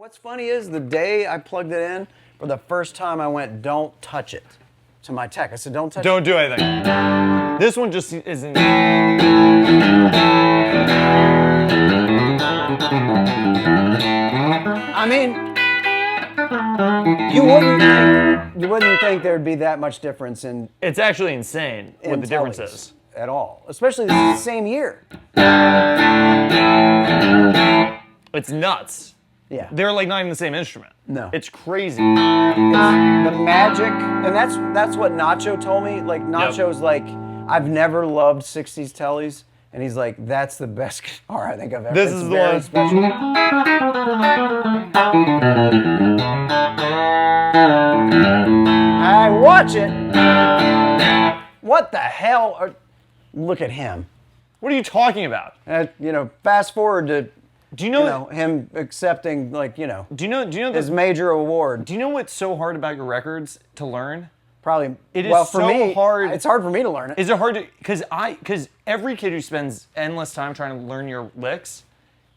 What's funny is the day I plugged it in, for the first time I went, don't touch it, to my tech. I said, don't touch it. Don't do anything. This one just isn't. I mean, you wouldn't think there'd be that much difference in It's actually insane what the difference tellies is. at all, especially the same year. It's nuts. Yeah. They're like not even the same instrument. No. It's crazy. The magic, and that's what Nacho told me. Like Nacho's like, I've never loved 60s tellies, and he's like, that's the best guitar I think I've ever. This it's is the very one. special. I watch it. What the hell? Look at him. What are you talking about? Fast forward to. Do you know, him accepting Do you know his major award? Do you know what's so hard about your records to learn? Probably. It is for so me, hard. It's hard for me to learn it. Is it hard to? Because every kid who spends endless time trying to learn your licks,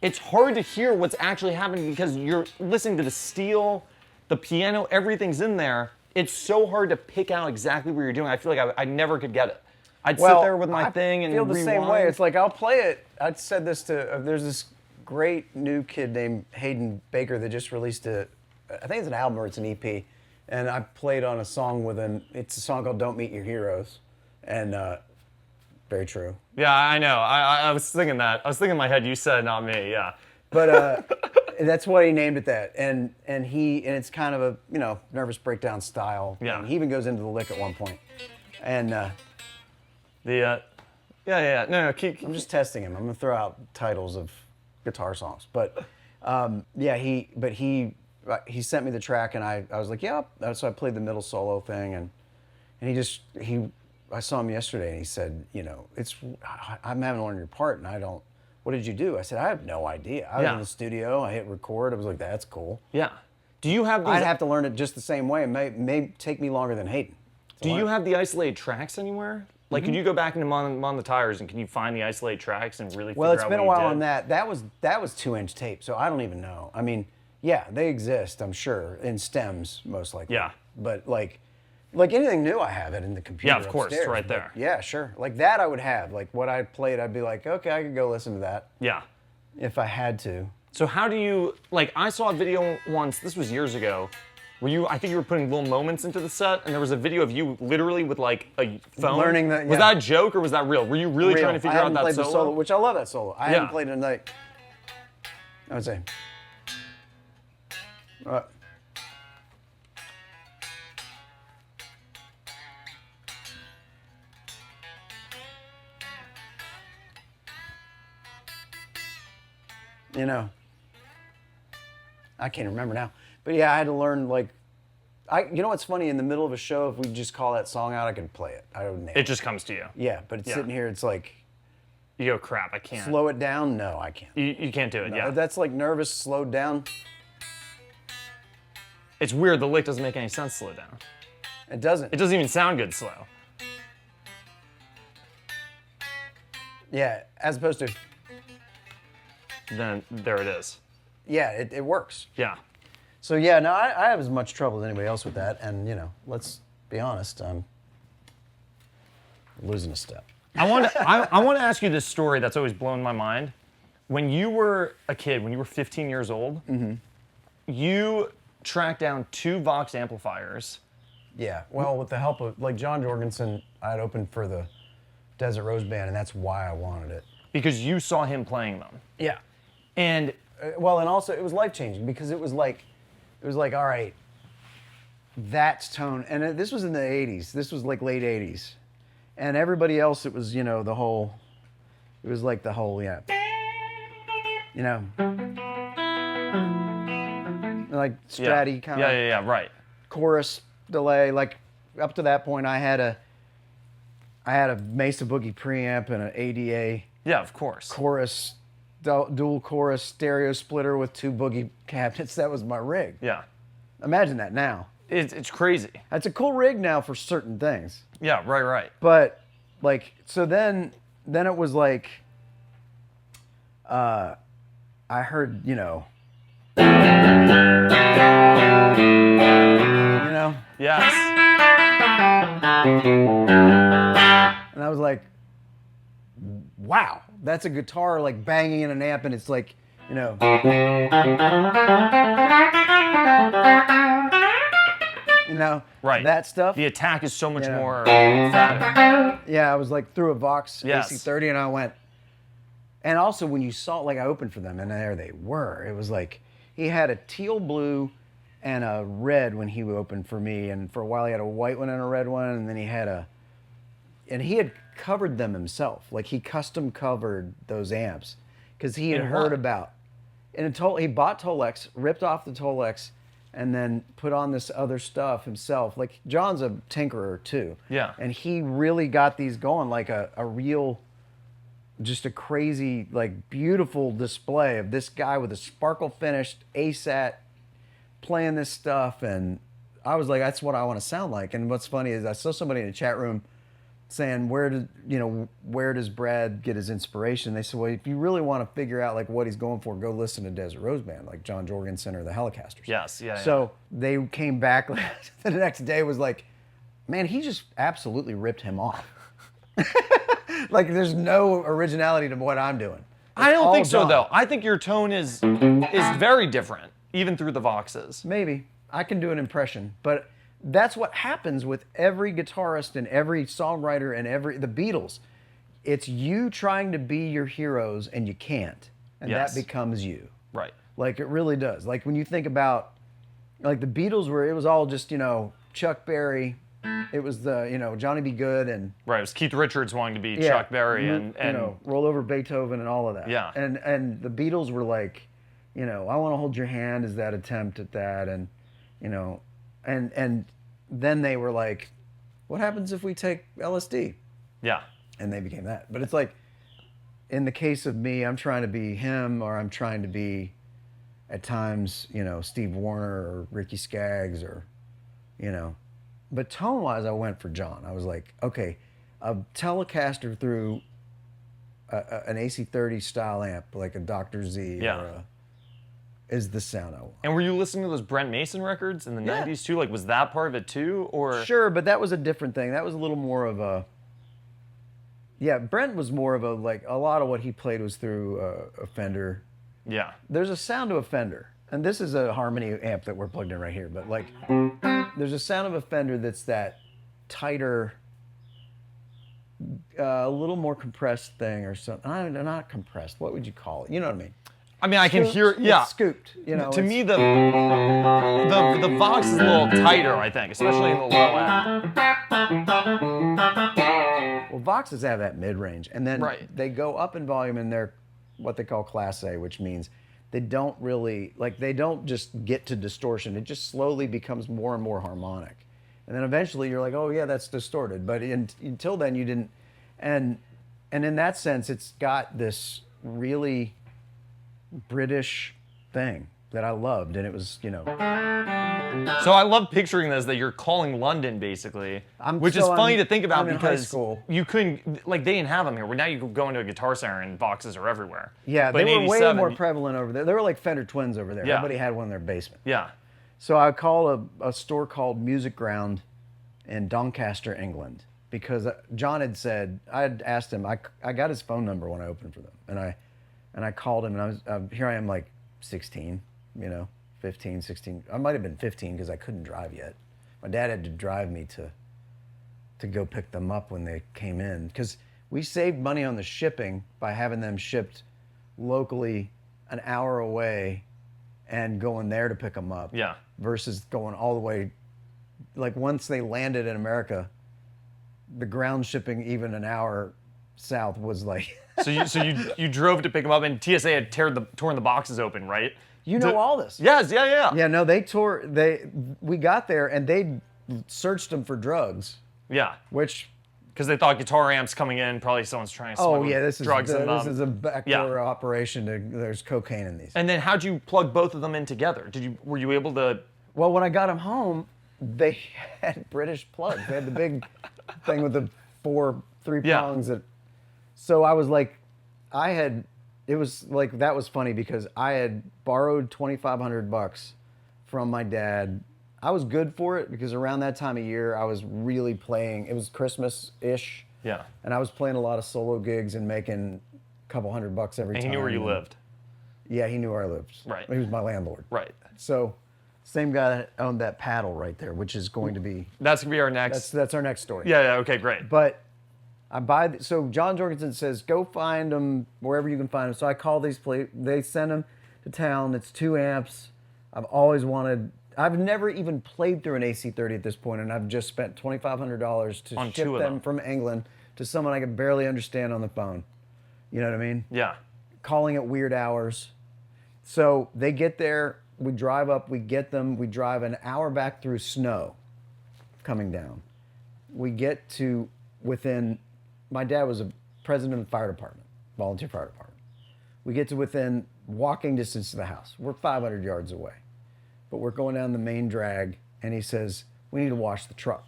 it's hard to hear what's actually happening because you're listening to the steel, the piano, everything's in there. It's so hard to pick out exactly what you're doing. I feel like I never could get it. I'd sit there with my thing and I feel the same rewind. way. It's like I'll play it. I said this to. There's this great new kid named Hayden Baker that just released I think it's an album or it's an EP, and I played on a song with him. It's a song called "Don't Meet Your Heroes," and very true. Yeah, I know. I was thinking that. I was thinking in my head. You said, not me. Yeah. But that's why he named it that, and it's kind of a nervous breakdown style. Yeah. And he even goes into the lick at one point, and No. Keep. I'm just testing him. I'm gonna throw out titles of guitar songs, but he sent me the track, and I was like, yeah. So I played the middle solo thing, and I saw him yesterday, and he said, I'm having to learn your part, and I don't. What did you do? I said, I have no idea. I was in the studio. I hit record. I was like, that's cool. Yeah. Do you have these? I'd have to learn it just the same way. It may take me longer than Hayden. Do you have the isolated tracks anywhere? Like, could you go back into on the tires and can you find the isolated tracks and really figure out what you did? Well, it's been a while on that. That was 2-inch tape, so I don't even know. I mean, yeah, they exist, I'm sure, in stems most likely. Yeah. But like anything new, I have it in the computer. Yeah, of course, it's upstairs. right there. But yeah, sure. Like that, I would have. Like what I played, I'd be like, okay, I could go listen to that. Yeah. If I had to. So how do you I saw a video once. This was years ago. I think you were putting little moments into the set, and there was a video of you literally with like a phone. Learning that. Yeah. Was that a joke or was that real? Were you really trying to figure out that solo? The solo? Which I love that solo. I haven't played it in like, I would say. I can't remember now. But yeah, I had to learn what's funny, in the middle of a show, if we just call that song out, I could play it. I would nail it. It just comes to you. Yeah, but it's sitting here, it's like, you go, crap, I can't. Slow it down? No, I can't. You can't do it, yeah. That's like nervous, slowed down. It's weird, the lick doesn't make any sense slow down. It doesn't. It doesn't even sound good slow. Yeah, as opposed to. Then there it is. Yeah, it works. Yeah. So yeah, no, I have as much trouble as anybody else with that, and let's be honest, I'm losing a step. I want to ask you this story that's always blown my mind. When you were a kid, when you were 15 years old, you tracked down 2 Vox amplifiers. Yeah, well, with the help of John Jorgensen, I had opened for the Desert Rose Band, and that's why I wanted it. Because you saw him playing them. Yeah. And and also it was life-changing because it was like, all right, that's tone. And this was in the 80s. This was like late 80s. And everybody else, it was, the whole, like the whole, like Stratty kind of. Yeah, right. Chorus delay. Like up to that point, I had a Mesa Boogie preamp and an ADA. Yeah, of course. Chorus, dual chorus stereo splitter with 2 Boogie cabinets. That was my rig. Yeah. Imagine that now. It's crazy. That's a cool rig now for certain things. Yeah, right. But so then it was like, I heard, And I was like, wow, that's a guitar like banging in an amp, and it's like, you know. You know, Right. that stuff. The attack is so much Yeah. more emphatic. Yeah, I was like through a Vox Yes. AC30, and I went. And also when you saw, like I opened for them, and there they were. It was like he had a teal blue and a red when he opened for me, and for a while he had a white one and a red one, and then he had and he had covered them himself. Like he custom covered those amps because he had In heard what? about. He bought Tolex, ripped off the Tolex, and then put on this other stuff himself. Like John's a tinkerer too. Yeah. And he really got these going like a real, just a crazy, like beautiful display of this guy with a sparkle finished ASAT playing this stuff. And I was like, that's what I want to sound like. And what's funny is I saw somebody in the chat room saying, where does Brad get his inspiration? They said, well, if you really want to figure out like what he's going for, go listen to Desert Rose Band, like John Jorgensen or the Helicasters. Yes, yeah. So they came back the next day, was like, man, he just absolutely ripped him off. Like there's no originality to what I'm doing. I don't all think so John. though. I think your tone is very different, even through the Voxes. Maybe I can do an impression, but that's what happens with every guitarist and every songwriter and the Beatles. It's you trying to be your heroes and you can't, and Yes. that becomes you. Right. Like it really does. Like when you think about, like the Beatles, it was all just Chuck Berry, it was the Johnny B. Good and Right. It was Keith Richards wanting to be Chuck Berry and roll over Beethoven and all of that. Yeah. And the Beatles were like, I Want to Hold Your Hand is that attempt at that, and and then they were like, what happens if we take LSD? yeah. And they became that. But it's like, in the case of me, I'm trying to be him, or I'm trying to be, at times, Steve Wariner or Ricky Skaggs, or, But tone-wise, I went for John. I was like, okay, a Telecaster through an AC30 style amp, like a Dr. Z, Yeah. is the sound I want. And were you listening to those Brent Mason records in the Yeah. 90s too? Like, was that part of it too? Or Sure, but that was a different thing. That was a little more of a... Yeah, Brent was more of a, like, a lot of what he played was through a Fender. Yeah. There's a sound to a Fender, and this is a Harmony amp that we're plugged in right here, but like, there's a sound of a Fender that's that tighter, a little more compressed thing or something. Not compressed, what would you call it? You know what I mean? I mean, I can hear, yeah. It's scooped, To me, the Vox is a little tighter, I think, especially in the low end. Well, Voxes have that mid-range, and then Right. they go up in volume in their what they call Class A, which means they don't really, like, they don't just get to distortion. It just slowly becomes more and more harmonic. And then eventually you're like, oh yeah, that's distorted. But until then you didn't, and in that sense, it's got this really British thing that I loved, and it was, So I love picturing this, that you're calling London, basically, which is funny to think about I'm in high because school. you couldn't, like, they didn't have them here. Well, now you go into a Guitar Center and Voxes are everywhere. Yeah, But they in were way 87, more prevalent over there. They were like Fender Twins over there. Yeah. Everybody had one in their basement. Yeah. So I called a store called Music Ground in Doncaster, England, because John had said, I had asked him, I got his phone number when I opened for them, and I called him, and I was here I am, like 16, 15, 16. I might have been 15 because I couldn't drive yet. My dad had to drive me to go pick them up when they came in, because we saved money on the shipping by having them shipped locally an hour away and going there to pick them up. Yeah. Versus going all the way, like once they landed in America, the ground shipping even an hour south was like. So you drove to pick them up, and TSA had torn the boxes open, right? You know all this. Yes, yeah. Yeah, no, we got there and they searched them for drugs, Yeah. which, Because they thought guitar amps coming in, probably someone's trying to smuggle this is drugs in them. this is a backdoor operation. There's cocaine in these. And then how'd you plug both of them in together? Were you able to? Well, when I got them home, they had British plugs. They had the big thing with the three Yeah. prongs. So I was like, it was like, that was funny because I had borrowed $2,500 from my dad I was good for it because around that time of year, I was really playing. It was Christmas-ish. Yeah. And I was playing a lot of solo gigs and making a couple $100 every And time. he knew where you lived. Yeah, he knew where I lived. Right. He was my landlord. Right. So, same guy that owned that paddle right there, which is going to be... That's going to be our next... That's our next story. Yeah, okay, great. But I buy... So, John Jorgensen says, go find them wherever you can find them. So, I call these... They send them to town. It's 2 amps. I've always wanted... I've never even played through an AC30 at this point, and I've just spent $2,500 to On ship 2 of them them. from England to someone I could barely understand on the phone. You know what I mean? Yeah. Calling at weird hours. So they get there, we drive up, we get them, we drive an hour back through snow coming down. We get to within, my dad was a president of the fire department, volunteer fire department. We get to within walking distance of the house. We're 500 yards away. But we're going down the main drag, and he says, we need to wash the truck.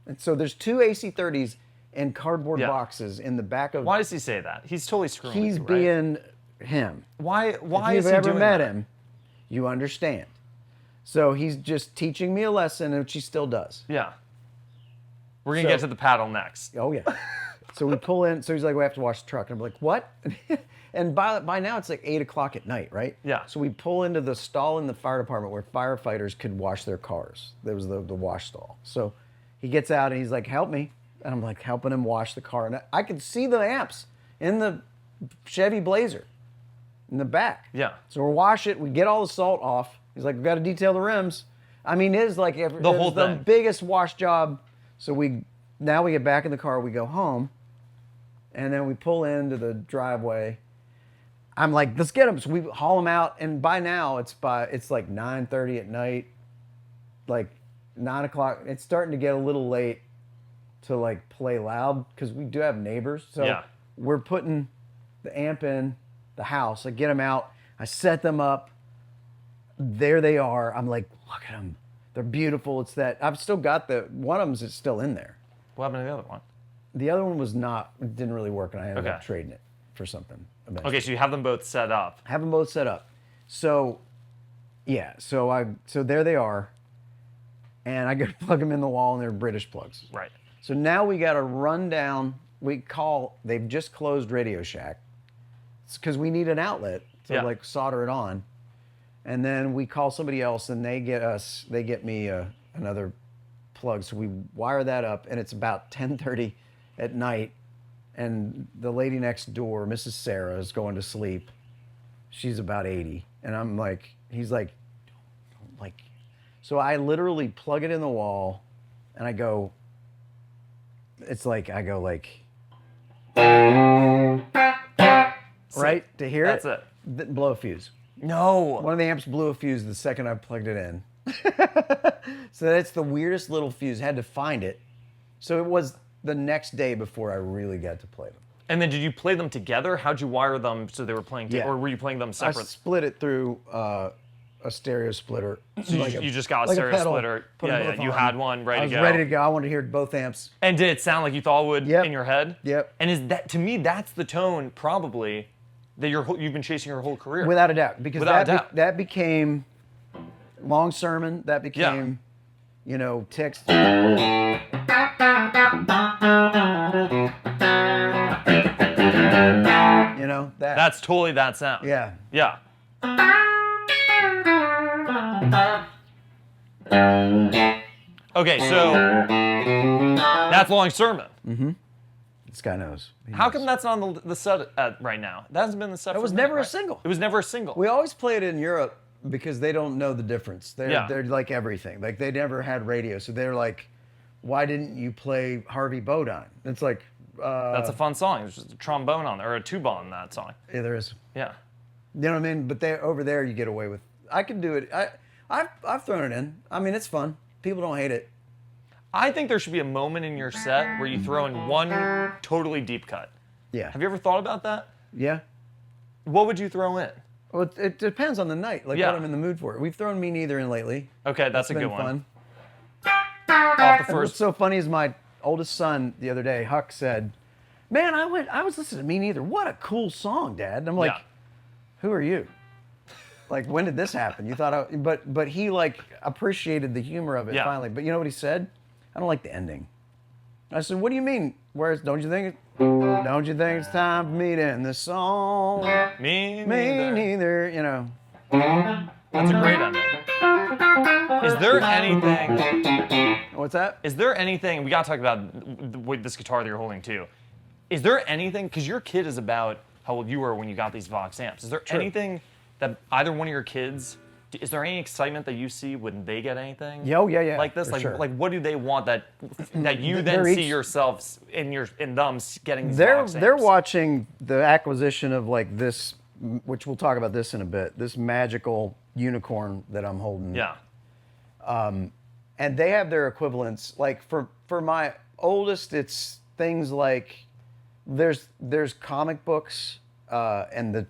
And so there's 2 AC30s in cardboard boxes in the back of... Why does he say that? He's totally screwing He's with you, right? being him. Why If is you've he ever doing met that? him, you understand. So he's just teaching me a lesson, which he still does. Yeah. We're going to get to the paddle next. Oh, yeah. So we pull in. So he's like, we have to wash the truck. And I'm like, what? And by now, it's like 8 o'clock at night, right? Yeah. So we pull into the stall in the fire department where firefighters could wash their cars. There was the wash stall. So he gets out and he's like, help me. And I'm like helping him wash the car. And I could see the amps in the Chevy Blazer in the back. Yeah. So we wash it. We get all the salt off. He's like, we got to detail the rims. I mean, it is like The whole the thing. biggest wash job. So now we get back in the car. We go home. And then we pull into the driveway. I'm like, let's get them. So we haul them out. And by now, it's like 9:30 at night, like 9 o'clock. It's starting to get a little late to like play loud because we do have neighbors. So Yeah. we're putting the amp in the house. I get them out. I set them up. There they are. I'm like, look at them. They're beautiful. It's that I've still got one of them is still in there. What happened to the other one? The other one was not. It didn't really work, and I ended up Okay. trading it for something. Eventually. Okay, so you have them both set up. Have them both set up. So, yeah. So there they are, and I go to plug them in the wall, and they're British plugs. Right. So now we got to run down. They've just closed Radio Shack, because we need an outlet to Yeah. like solder it on, and then we call somebody else, and they get me another plug. So we wire that up, and it's about 10:30 at night. And the lady next door, Mrs. Sarah, is going to sleep. She's about 80. And I'm like, he's like, don't like. So I literally plug it in the wall and I go like, right? To hear That's it? it. Blow a fuse. No. One of the amps blew a fuse the second I plugged it in. So that's the weirdest little fuse. Had to find it. So it was the next day before I really got to play them. And then did you play them together? How'd you wire them so they were playing together? Yeah. Or were you playing them I separate? split it through a stereo splitter. So you just got a stereo pedal, splitter. put them Yeah, both you on. had one ready I to was go. ready to go. I wanted to hear both amps. And did it sound like you thought it would Yep. in your head? Yep. And is that, to me, that's the tone probably that you've been chasing your whole career. Without a doubt. Because Without a doubt. that became Long Sermon. That became, Text. That. That's totally that sound. Yeah. Yeah. Okay, so that's Long Sermon. This guy knows. He How knows. come that's not on the set right now? That hasn't been the set. It for was a minute, never a right? single. It was never a single. We always play it in Europe because they don't know the difference. They're like everything. Like they never had radio, so they're like, "Why didn't you play Harvey Bodine?" It's like That's a fun song. There's just a trombone on there, or a tuba on that song. yeah, there is. Yeah. You know what I mean? But over there, you get away with. I can do it. I've thrown it in. I mean, it's fun. People don't hate it. I think there should be a moment in your set where you throw in one totally deep cut. Yeah. Have you ever thought about that? Yeah. What would you throw in? Well, it depends on the night, like Yeah. what I'm in the mood for. We've thrown Me Neither in lately. Okay, that's a It's good been one. fun. Off the And first. what's so funny is my oldest son the other day, Huck, said, "Man, I was listening to Me Neither. What a cool song, Dad." And I'm like, Yeah. "Who are you?" Like, when did this happen? You thought, but he like appreciated the humor of it finally. But you know what he said? I don't like the ending. I said, what do you mean? Don't you think it's time for me to end this song? Me neither. You know. That's a great ending. Is there anything? What's that? Is there anything? We gotta talk about this guitar that you're holding too. Is there anything? Because your kid is about how old you were when you got these Vox amps. Is there anything that either one of your kids? Is there any excitement that you see when they get anything? Yeah, Like this, like what do they want that you then see yourselves in them getting these Vox amps? They're watching the acquisition of like this, which we'll talk about this in a bit. This magical unicorn that I'm holding. Yeah. And they have their equivalents. Like for my oldest, it's things like there's comic books and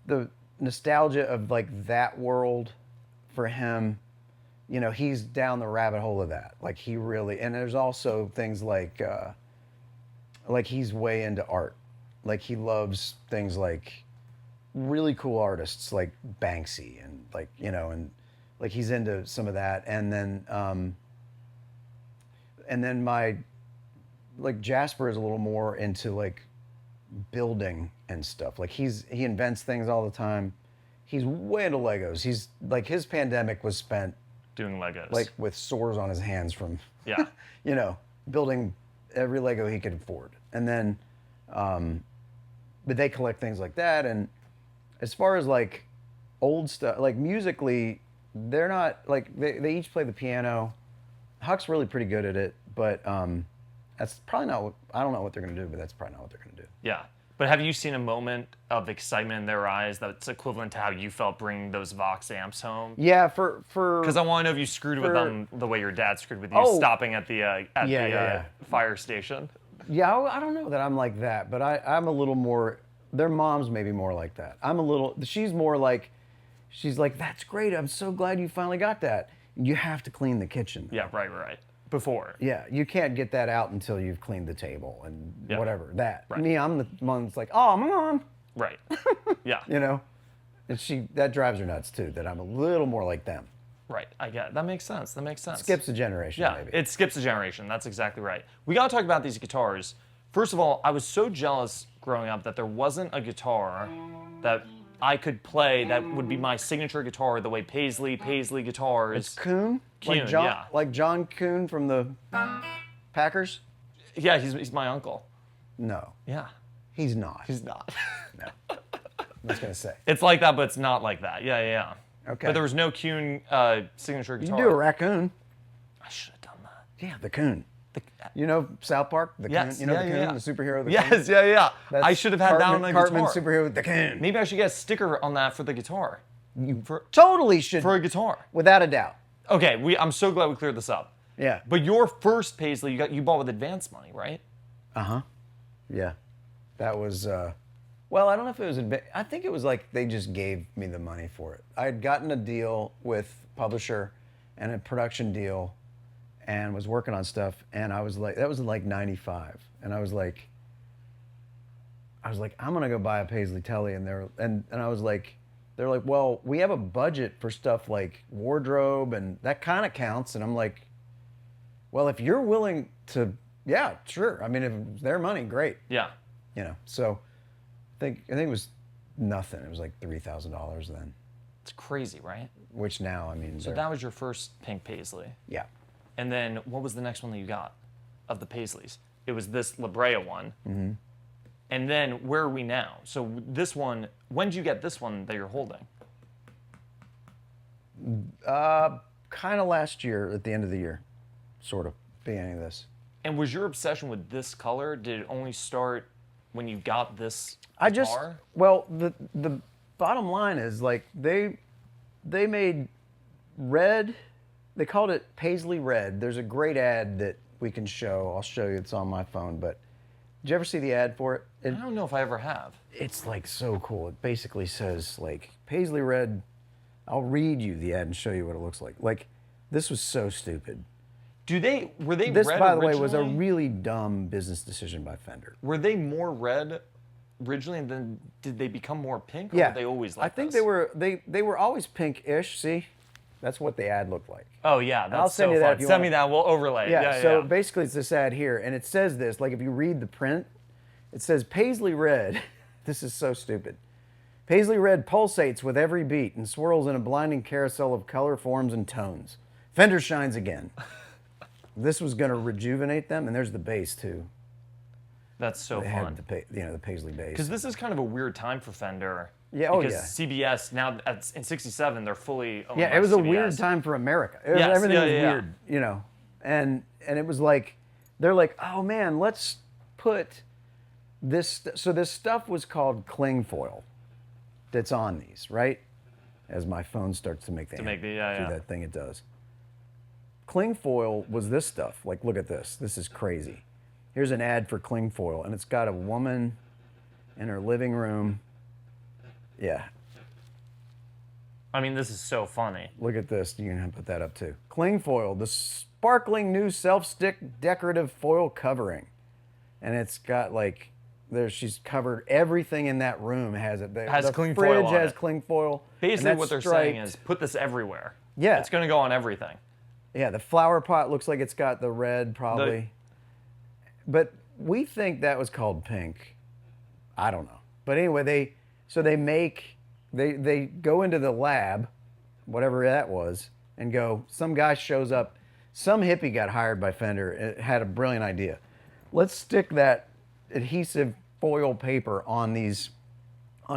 the nostalgia of like that world for him. You know, he's down the rabbit hole of that. Like he really, and there's also things like he's way into art. Like he loves things like really cool artists like Banksy and like, you know, and like he's into some of that. And then my, like Jasper is a little more into like building and stuff. Like he invents things all the time. He's way into Legos. He's like, his pandemic was spent doing Legos. Like with sores on his hands from, yeah, you know, building every Lego he could afford. And then, but they collect things like that. And as far as like old stuff, like musically, they're not like, they each play the piano. Huck's really pretty good at it, but that's probably not what, I don't know what they're going to do, but that's probably not what they're going to do. Yeah. But have you seen a moment of excitement in their eyes that's equivalent to how you felt bringing those Vox amps home? Yeah, because I want to know if you screwed with them the way your dad screwed with you, stopping at the fire station. Yeah, I don't know that I'm like that, but I'm a little more. Their mom's maybe more like that. She's more like, she's like, that's great. I'm so glad you finally got that. You have to clean the kitchen. Yeah, right. Before. Yeah, you can't get that out until you've cleaned the table and whatever. That. Right. Me, I'm the one that's like, oh, Mom. Right. Yeah. You know? And that drives her nuts too, that I'm a little more like them. Right, I get it. That makes sense. Skips a generation, maybe. Yeah, it skips a generation. That's exactly right. We got to talk about these guitars. First of all, I was so jealous growing up that there wasn't a guitar that I could play that would be my signature guitar the way Paisley guitars. It's Kuhn? Kuhn, like John Kuhn from the Packers? Yeah, he's my uncle. No. Yeah. He's not. He's not. No. I'm just going to say. It's like that, but it's not like that. Yeah. Okay. But there was no Kuhn signature guitar. You do a raccoon. I should have done that. Yeah, the Kuhn. You know South Park? The yes, Coon? You know the Coon, the superhero? The Coon? Yes, yeah. I should have had that on the Cartman guitar. superhero, the Coon. Maybe I should get a sticker on that for the guitar. You totally should. For a guitar. Without a doubt. Okay, I'm so glad we cleared this up. Yeah. But your first Paisley, you bought with advance money, right? Uh-huh. Yeah. That was, well, I don't know if it was, I think it was like they just gave me the money for it. I had gotten a deal with publisher and a production deal and was working on stuff, and I was like, that was in like 95, and I was like, I'm gonna go buy a Paisley Telly, and I was like, they're like, well, we have a budget for stuff like wardrobe, and that kind of counts, and I'm like, well, if you're willing to, yeah, sure. I mean, if it's their money, great. Yeah. You know, so I think it was nothing. It was like $3,000 then. It's crazy, right? Which now, I mean. So that was your first pink Paisley. Yeah. And then what was the next one that you got of the Paisleys? It was this La Brea one. Mm-hmm. And then where are we now? So this one, when did you get this one that you're holding? Kind of last year, at the end of the year, sort of, beginning of this. And was your obsession with this color, did it only start when you got this guitar? The bottom line is like they made red. They called it Paisley Red. There's a great ad that we can show. I'll show you. It's on my phone. But did you ever see the ad for it? I don't know if I ever have. It's like so cool. It basically says like Paisley Red. I'll read you the ad and show you what it looks like. Like this was so stupid. Were they this, red by the way, originally? was a really dumb business decision by Fender. Were they more red originally, and then did they become more pink, or Yeah. were they always like I think this? they were always pink-ish. See, that's what the ad looked like. Oh yeah, that's I'll send so you that fun. if you Send want. me that. We'll overlay. Yeah. Yeah. So yeah. basically, it's this ad here, and it says this. Like if you read the print, it says Paisley red. This is so stupid. Paisley red pulsates with every beat and swirls in a blinding carousel of color, forms, and tones. Fender shines again. This was going to rejuvenate them, and there's the bass too. That's so They fun. had the Paisley bass. Because this is kind of a weird time for Fender. Yeah, oh, because yeah. CBS now in '67 they're fully owned Yeah, by it was a CBS. weird time for America. Yes, Everything yeah, was yeah. weird, you know. And it was like, they're like, oh man, let's put this. So this stuff was called cling foil that's on these, right? As my phone starts to make the To make the- yeah, do yeah. that thing it does. Cling foil was this stuff. Like, look at this. This is crazy. Here's an ad for cling foil, and it's got a woman in her living room. Yeah, I mean, this is so funny. look at this. You can put that up too. Cling foil, the sparkling new self-stick decorative foil covering. And it's got like, she's covered everything in that room has it. Has the cling fridge foil on has it. cling foil. and Basically, that's what they're saying striped. is put this everywhere. Yeah. It's going to go on everything. Yeah, the flower pot looks like it's got the red probably. But we think that was called pink. I don't know. But anyway, they go into the lab, whatever that was, and go, some guy shows up, some hippie got hired by Fender, and had a brilliant idea. Let's stick that adhesive foil paper on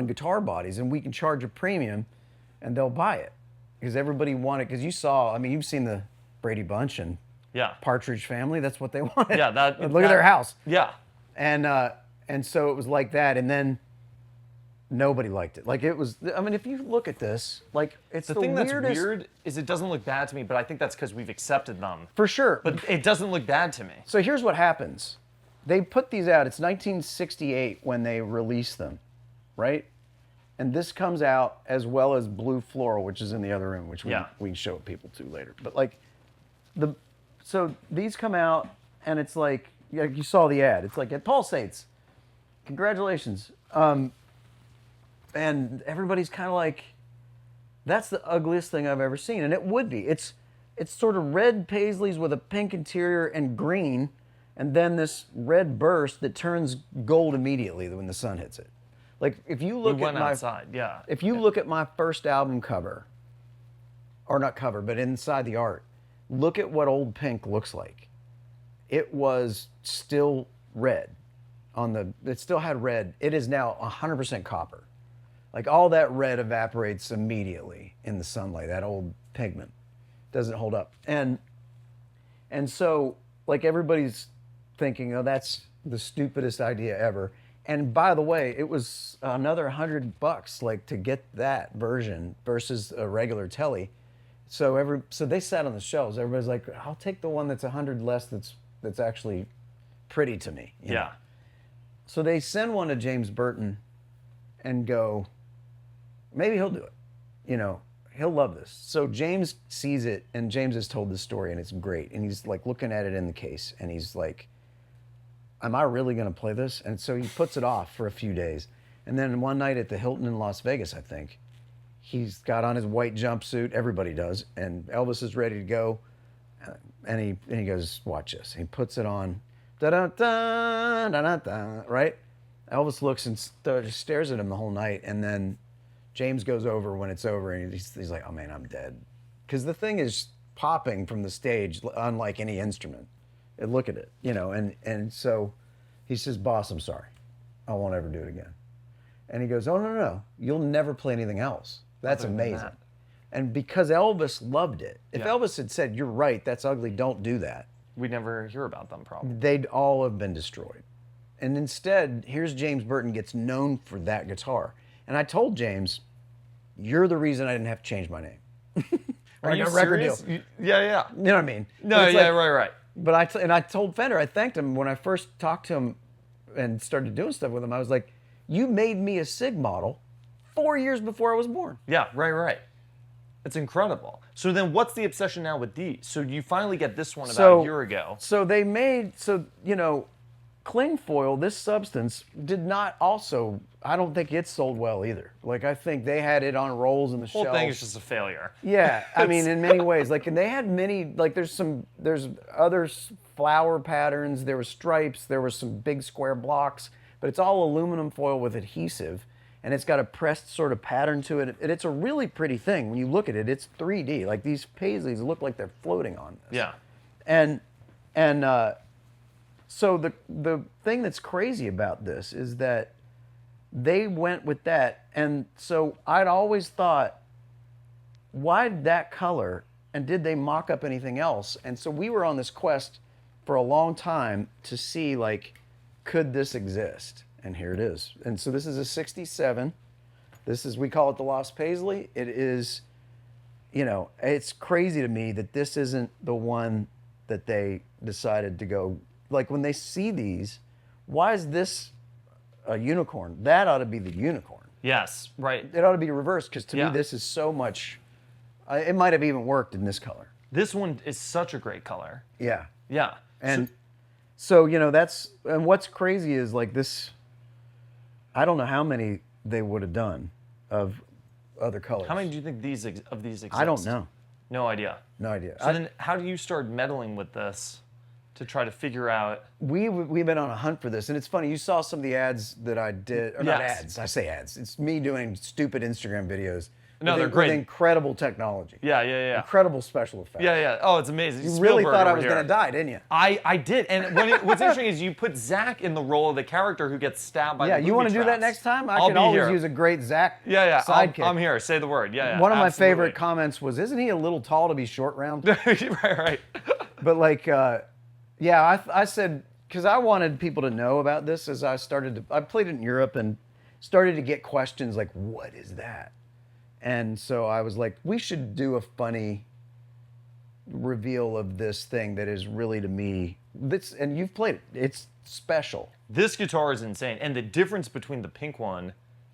guitar bodies, and we can charge a premium, and they'll buy it. Because everybody wanted, because you've seen the Brady Bunch and Yeah. Partridge Family, that's what they wanted. Yeah. Look at their house. Yeah. And so it was like that, and then nobody liked it. Like it was, I mean, if you look at this, like it's The the thing that's weirdest. weird is it doesn't look bad to me, but I think that's because we've accepted them. For sure. But it doesn't look bad to me. So here's what happens. They put these out. It's 1968 when they release them, right? And this comes out as well as Blue Floral, which is in the other room, which we can show people to later. But like, so these come out, and it's like you saw the ad. It's like it pulsates. Congratulations. And everybody's kind of like, that's the ugliest thing I've ever seen, and it would be. It's sort of red Paisleys with a pink interior and green, and then this red burst that turns gold immediately when the sun hits it. Like if you look We went at my outside. Yeah. if you look at my first album cover, or not cover, but inside the art, look at what Old Pink looks like. It was still red it still had red. It is now 100% copper. Like all that red evaporates immediately in the sunlight. That old pigment doesn't hold up. And so like everybody's thinking, oh, that's the stupidest idea ever. And by the way, it was another $100 like to get that version versus a regular telly. So they sat on the shelves. Everybody's like, I'll take the one that's 100 less that's actually pretty to me. you know? Yeah. So they send one to James Burton and go, maybe he'll do it. You know, he'll love this. So James sees it, and James has told this story, and it's great. And he's like looking at it in the case, and he's like, am I really going to play this? And so he puts it off for a few days. And then one night at the Hilton in Las Vegas, I think, he's got on his white jumpsuit. Everybody does. And Elvis is ready to go. And he goes, watch this. He puts it on. Da-da-da, da-da-da, right? Elvis looks and just stares at him the whole night. And then James goes over when it's over, and he's like, oh, man, I'm dead. Because the thing is popping from the stage unlike any instrument. And look at it, you know. And so he says, boss, I'm sorry. I won't ever do it again. And he goes, oh, no. You'll never play anything else. That's Other than amazing. that. And because Elvis loved it. If Yeah. Elvis had said, you're right, that's ugly, don't do that, We'd never hear about them, probably. they'd all have been destroyed. And instead, here's James Burton gets known for that guitar. And I told James, you're the reason I didn't have to change my name. Are you a record serious? deal. Yeah. You know what I mean? No, But it's yeah, like- right. But I told Fender, I thanked him when I first talked to him and started doing stuff with him. I was like, you made me a SIG model 4 years before I was born. Yeah, right. It's incredible. So then what's the obsession now with these? So you finally get this one about a year ago. So they made, cling foil, this substance, did not also, I don't think it sold well either. Like, I think they had it on rolls in the whole shelves. thing is just a failure. Yeah, I mean, in many ways. Like, and they had many, like, there's other flower patterns, there were stripes, there were some big square blocks, but it's all aluminum foil with adhesive, and it's got a pressed sort of pattern to it. And it's a really pretty thing. When you look at it, it's 3D. Like, these Paisleys look like they're floating on this. Yeah. And so the thing that's crazy about this is that they went with that, and so I'd always thought, why that color, and did they mock up anything else? And so we were on this quest for a long time to see, like, could this exist? And here it is. And so this is a 67. This is, we call it the Lost Paisley. It is, you know, it's crazy to me that this isn't the one that they decided to go, like, when they see these, why is this a unicorn? That ought to be the unicorn. Yes, right. It ought to be reversed, because to Yeah. me this is so much, it might have even worked in this color. This one is such a great color. Yeah. Yeah. And so, you know, that's, and what's crazy is, like, this, I don't know how many they would have done of other colors. How many do you think of these exist? I don't know. No idea. No idea. So then how do you start meddling with this to try to figure out? We've been on a hunt for this, and it's funny. You saw some of the ads that I did, or not Yes. ads. I say ads. It's me doing stupid Instagram videos. No, with they're great. With incredible technology. Yeah. Incredible special effects. Yeah. Oh, it's amazing. You really Spielberg thought I over was here. going to die, didn't you? I did. And what's interesting is you put Zach in the role of the character who gets stabbed by Yeah, the you want to booby do that traps. next time? I I'll can be always here. use a great Zach Yeah. sidekick. I'm here. Say the word. Yeah. One of my absolutely. favorite comments was, isn't he a little tall to be short round? right. But, like, yeah, I said, because I wanted people to know about this as I played it in Europe and started to get questions like, what is that? And so I was like, we should do a funny reveal of this thing that is really, to me, this, and you've played it, it's special. This guitar is insane. And the difference between the pink one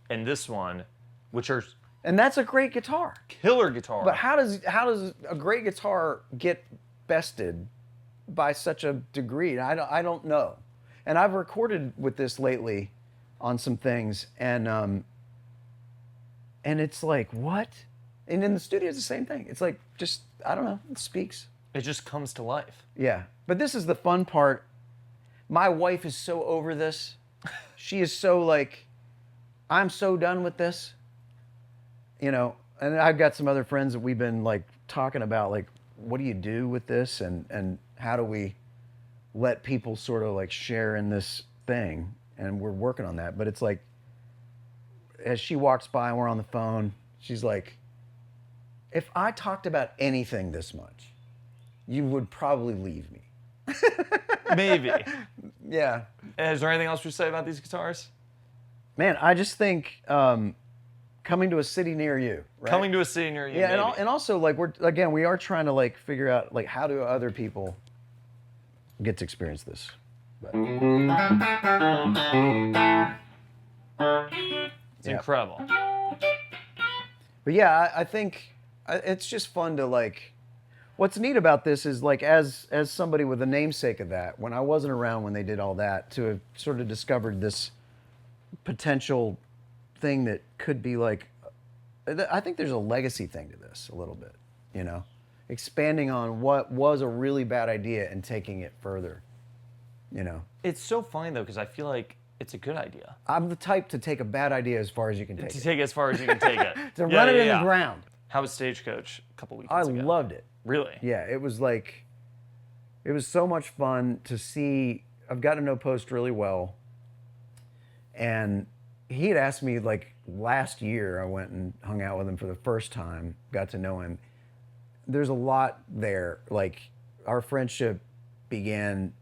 and this one, which are And that's a great guitar. killer guitar. But how does a great guitar get bested by such a degree? I don't know. And I've recorded with this lately on some things, and it's like, what? And in the studio, it's the same thing. It's like, just, I don't know, it speaks. It just comes to life. Yeah. But this is the fun part. My wife is so over this. She is so like, I'm so done with this. You know, and I've got some other friends that we've been, like, talking about, like, what do you do with this, and how do we let people sort of, like, share in this thing? And we're working on that. But it's like, as she walks by and we're on the phone, she's like, if I talked about anything this much, you would probably leave me. Maybe. Yeah. Is there anything else to say about these guitars? Man, I just think coming to a city near you. Right? Coming to a city near you. Yeah, maybe. and also, like, we are trying to, like, figure out, like, how do other people get to experience this. But, It's incredible. but yeah, I think it's just fun to, like, what's neat about this is, like, as somebody with a namesake of that, when I wasn't around when they did all that, to have sort of discovered this potential thing that could be, like, I think there's a legacy thing to this a little bit, you know? Expanding on what was a really bad idea and taking it further, you know? It's so funny though, because I feel like it's a good idea. I'm the type to take a bad idea as far as you can take To it. take it as far as you can take it. To run it in the ground. How was Stagecoach a couple weeks I ago? loved it. Really? Yeah, it was like, it was so much fun to see. I've gotten to know Post really well. And he had asked me, like, last year, I went and hung out with him for the first time, got to know him. There's a lot there. Like, our friendship began,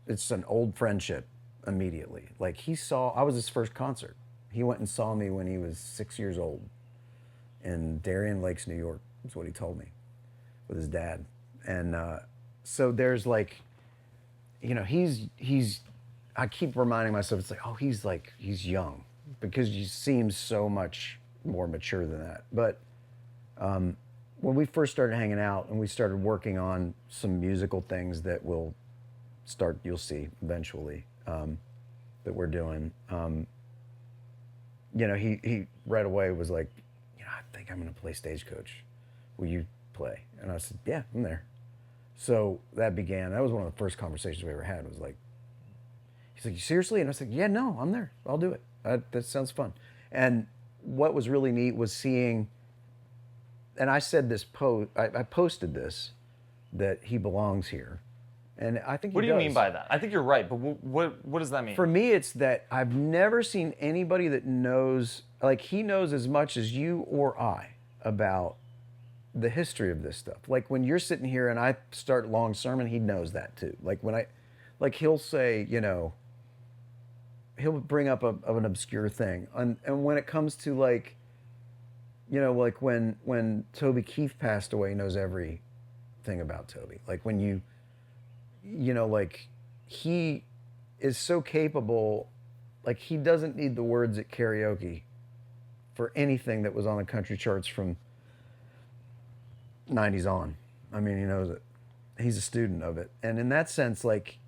it's an old friendship immediately. Like, I was his first concert. He went and saw me when he was 6 years old in Darien Lakes, New York, is what he told me, with his dad. And so there's, like, you know, I keep reminding myself, it's like, oh, he's young, because he seems so much more mature than that. But when we first started hanging out and we started working on some musical things that you'll see eventually, that we're doing, you know, he right away was like, you know, I think I'm going to play Stagecoach. Will you play? And I said, yeah, I'm there. So that began. That was one of the first conversations we ever had. Was like, he's like, you seriously? And I said, yeah, no, I'm there. I'll do it. That sounds fun. And what was really neat was seeing, and I said this I posted this, that he belongs here. And I think he What do you does. mean by that? I think you're right, but what does that mean? For me, it's that I've never seen anybody that knows, like he knows as much as you or I about the history of this stuff. Like when you're sitting here and I start long sermon, he knows that too. Like like he'll say, you know, he'll bring up an obscure thing. And when it comes to like, you know, like when Toby Keith passed away, he knows everything about Toby. Like when you know, like he is so capable, like he doesn't need the words at karaoke for anything that was on the country charts from 90s on. I mean, he knows it. He's a student of it. And in that sense, like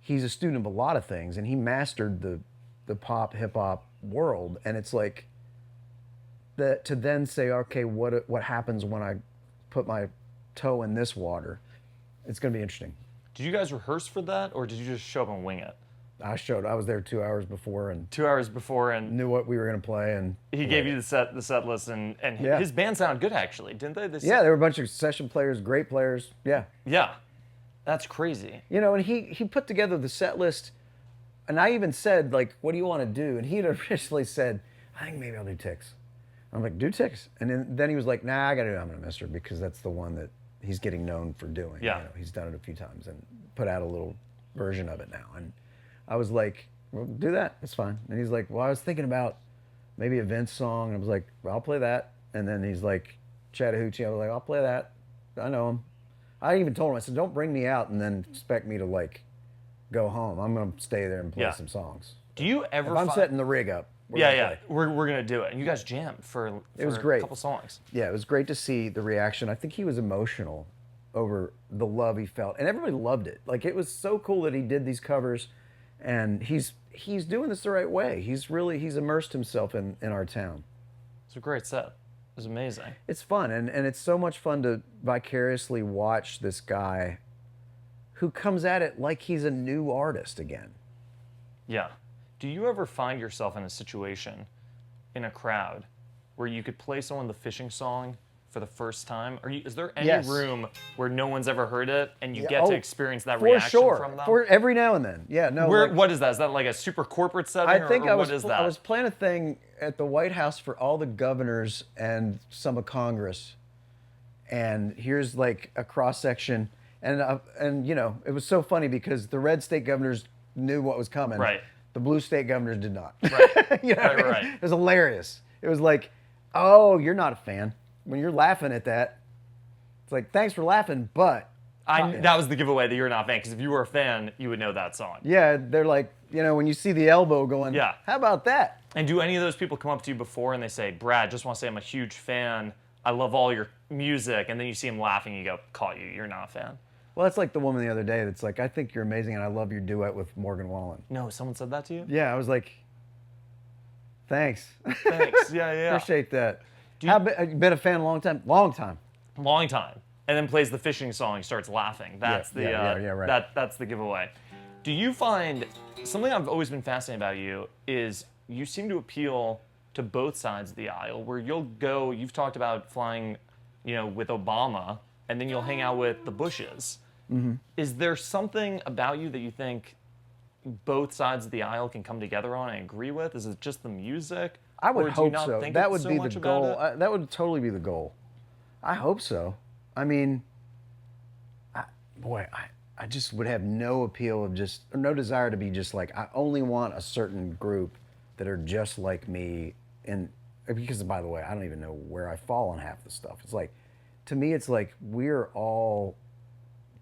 he's a student of a lot of things, and he mastered the pop hip hop world. And it's like that to then say, okay, what happens when I put my toe in this water? It's going to be interesting. Did you guys rehearse for that, or did you just show up and wing it? I was there 2 hours before and 2 hours before, and knew what we were going to play. And he gave you the set list, and Yeah. his band sounded good actually, didn't they? Yeah, there were a bunch of session players, great players. Yeah. Yeah, that's crazy. You know, and he put together the set list, and I even said, like, what do you want to do? And he had originally said, I think maybe I'll do Ticks. I'm like, do Ticks. And then he was like, nah, I got to do I'm Gonna Miss Her, because that's the one that he's getting known for doing. Yeah. You know, he's done it a few times and put out a little version of it now. And I was like, well, do that. It's fine. And he's like, well, I was thinking about maybe a Vince song. And I was like, well, I'll play that. And then he's like, Chattahoochee. I was like, I'll play that. I know him. I even told him, I said, don't bring me out and then expect me to like go home. I'm going to stay there and play some songs. Do you ever? If I'm setting the rig up. We're gonna do it. And you guys jammed for it was great. A couple songs. Yeah, it was great to see the reaction. I think he was emotional over the love he felt, and everybody loved it. Like it was so cool that he did these covers, and he's doing this the right way. He's immersed himself in our town. It's a great set. It was amazing. It's fun, and it's so much fun to vicariously watch this guy who comes at it like he's a new artist again. Yeah. Do you ever find yourself in a situation in a crowd where you could play someone the fishing song for the first time? Is there any room where no one's ever heard it and you get to experience that reaction from them? For every now and then. Yeah, no. What is that? Is that like a super corporate setting? I think what is that? I was playing a thing at the White House for all the governors and some of Congress. And here's like a cross section, and you know, it was so funny because the red state governors knew what was coming. Right. The blue state governors did not. Right. You know what I mean? Right. It was hilarious. It was like, oh, you're not a fan. When you're laughing at that, it's like, thanks for laughing, but... That was the giveaway that you're not a fan, because if you were a fan, you would know that song. Yeah, they're like, you know, when you see the elbow going, Yeah. How about that? And do any of those people come up to you before and they say, Brad, just want to say I'm a huge fan. I love all your music. And then you see them laughing, you go, caught you. You're not a fan. Well, that's like the woman the other day that's like, I think you're amazing and I love your duet with Morgan Wallen. No, someone said that to you? Yeah, I was like, thanks. Thanks. Yeah. Appreciate that. Have you been a fan a long time? Long time. Long time. And then plays the fishing song, starts laughing. That's right. That's the giveaway. Do you find something I've always been fascinated about you is you seem to appeal to both sides of the aisle, where you've talked about flying, you know, with Obama, and then you'll hang out with the Bushes. Mm-hmm. Is there something about you that you think both sides of the aisle can come together on and agree with? Is it just the music? I would hope so. That would be the goal. That would totally be the goal. I hope so. I mean, I just would have no appeal of no desire to be just like, I only want a certain group that are just like me. And because, by the way, I don't even know where I fall on half the stuff. It's like, to me, it's like we're all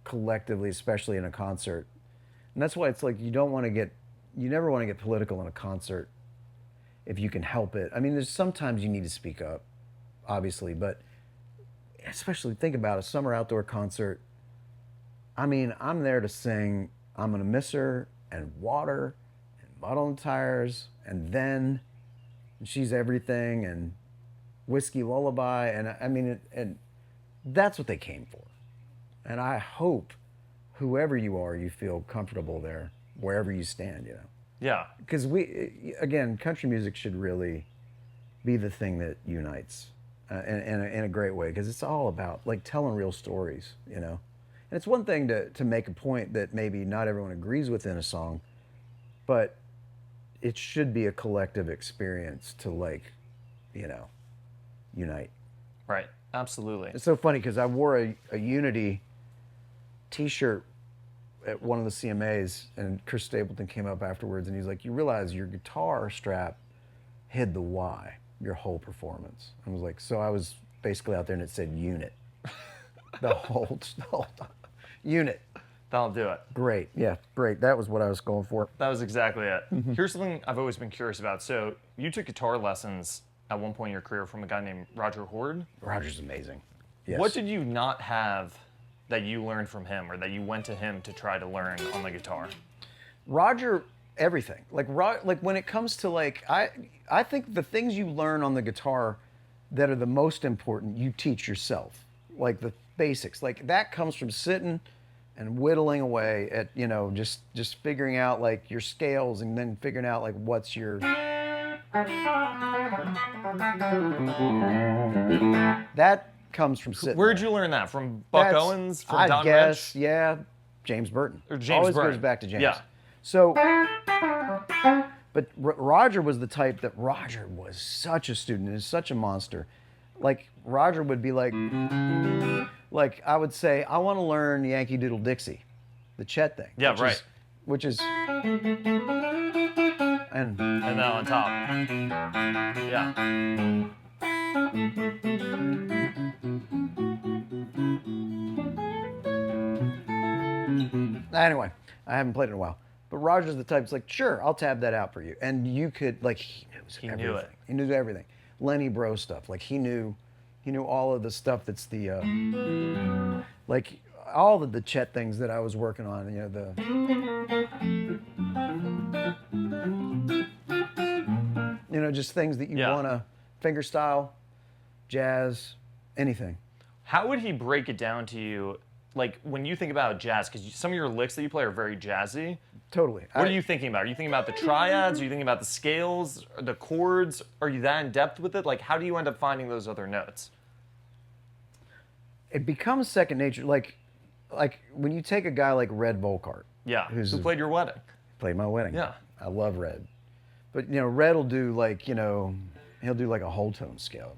collectively, especially in a concert. And that's why it's like you never want to get political in a concert if you can help it. I mean, there's sometimes you need to speak up, obviously, but especially think about a summer outdoor concert. I mean, I'm there to sing I'm Gonna Miss Her and water and mud on the tires and then She's Everything and Whiskey Lullaby. And I mean, and that's what they came for. And I hope whoever you are, you feel comfortable there, wherever you stand, you know. Yeah. Because again, country music should really be the thing that unites in a great way, because it's all about like telling real stories, you know. And it's one thing to make a point that maybe not everyone agrees with in a song, but it should be a collective experience to, like, you know, unite. Right. Absolutely. It's so funny because I wore a Unity t-shirt at one of the CMAs, and Chris Stapleton came up afterwards and he's like, you realize your guitar strap hid the Y, your whole performance. I was like, so I was basically out there and it said unit. the whole time. Unit. That'll do it. Great. Yeah, great. That was what I was going for. That was exactly it. Here's something I've always been curious about. So you took guitar lessons at one point in your career from a guy named Roger Horde. Roger's amazing. Yes. What did you not have that you learned from him, or that you went to him to try to learn on the guitar? Roger, everything. Like when it comes to like, I think the things you learn on the guitar that are the most important, you teach yourself. Like the basics. Like that comes from sitting and whittling away at, you know, just figuring out like your scales, and then figuring out like what's your... That comes from sitting. Where'd there. you learn that? From Buck Owens? From I Don guess, Rich? yeah, James Burton. Or James Always Burton. goes back to James. Yeah. So, but Roger was the type that Roger was such a student and is such a monster. Like Roger would be like I would say, I want to learn Yankee Doodle Dixie, the Chet thing. Yeah, right. Which is and then on top. Yeah. Anyway, I haven't played it in a while. But Roger's the type that's like, sure, I'll tab that out for you. And you could, like, he knew everything. Knew it. He knew everything. Lenny Bro stuff. Like, he knew all of the stuff that's the, like, all of the Chet things that I was working on, you know, just things that you want to, finger style, jazz, anything. How would he break it down to you, like, when you think about jazz, because some of your licks that you play are very jazzy. Totally. What are you thinking about? Are you thinking about the triads? Are you thinking about the scales? Or the chords? Are you that in depth with it? Like, how do you end up finding those other notes? It becomes second nature. Like when you take a guy like Red Volkart. Yeah, who played your wedding. Played my wedding. Yeah. I love Red. But, you know, Red will do like, you know, he'll do like a whole tone scale.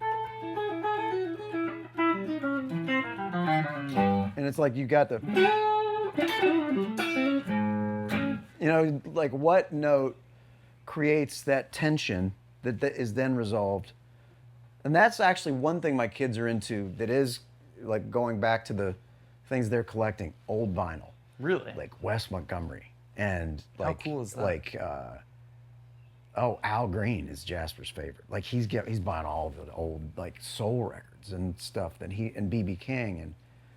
And it's like you got the, you know, like what note creates that tension that is then resolved. And that's actually one thing my kids are into that is like going back to the things they're collecting, old vinyl. Really? Like Wes Montgomery and like, how cool is that? Like, Al Green is Jasper's favorite. Like he's buying all of the old like soul records and stuff that and B.B. King, and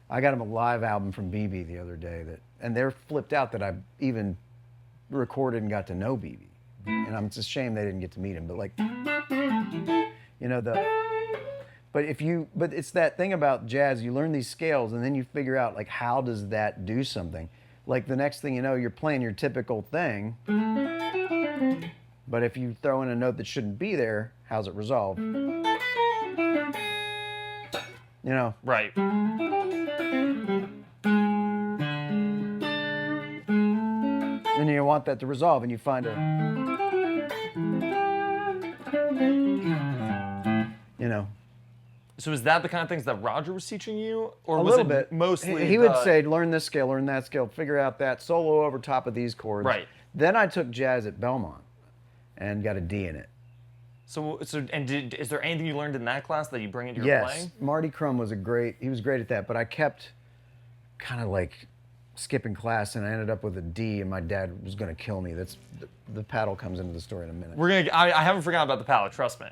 I got him a live album from B.B. the other day and they're flipped out that I even recorded and got to know B.B. And I'm just ashamed they didn't get to meet him, but like, you know, but it's that thing about jazz, you learn these scales and then you figure out like how does that do something? Like the next thing you know, you're playing your typical thing, but if you throw in a note that shouldn't be there, how's it resolved? You know? Right. And you want that to resolve, and you find you know. So is that the kind of things that Roger was teaching you? Or A was little it bit. mostly He would say, learn this scale, learn that scale, figure out that, solo over top of these chords. Right. Then I took jazz at Belmont and got a D in it. Is there anything you learned in that class that you bring into your Yes, playing? Marty Crum was great at that, but I kept kind of like skipping class and I ended up with a D and my dad was going to kill me. That's the paddle comes into the story in a minute. I haven't forgotten about the palette, trust me.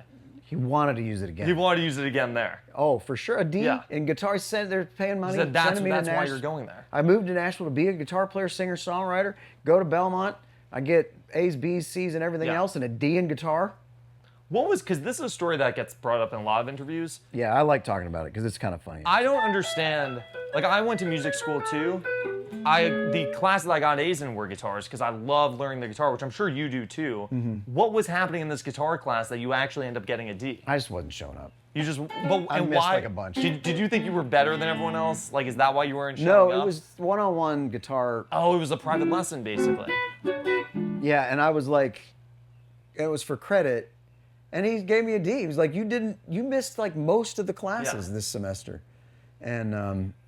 He wanted to use it again. You wanted to use it again there. Oh, for sure. A D. Yeah. And guitar said they're paying money. That's sending me to why Nashville. you're going there. I moved to Nashville to be a guitar player, singer, songwriter, go to Belmont, I get A's, B's, C's, and everything Yeah. else, and a D in guitar. Because this is a story that gets brought up in a lot of interviews. Yeah, I like talking about it because it's kind of funny. I don't understand. Like, I went to music school too. The classes I got A's in were guitars because I love learning the guitar, which I'm sure you do too. What was happening in this guitar class that you actually end up getting a D? I just wasn't showing up. You just, I and missed why? like a bunch. Did you think you were better than everyone else? Like, is that why you weren't showing No, up? it was one-on-one guitar. Oh, it was a private lesson, basically. Yeah, and I was like, it was for credit, and he gave me a D. He was like, you missed like most of the classes this semester, and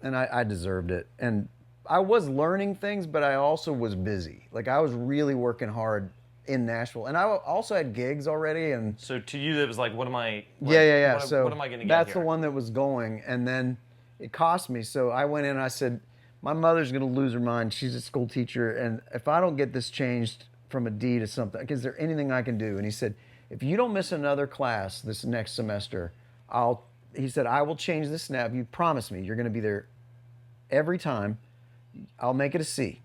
I deserved it. And I was learning things, but I also was busy. Like I was really working hard in Nashville, and I also had gigs already. And So to you, it was like, what am I? yeah. What, So what am I going to get that's here? the one that was going, and then it cost me. So I went in and I said, my mother's going to lose her mind. She's a school teacher, and if I don't get this changed from a D to something, is there anything I can do? And he said, if you don't miss another class this next semester, he said, I will change this now. If you promise me you're going to be there every time, I'll make it a C.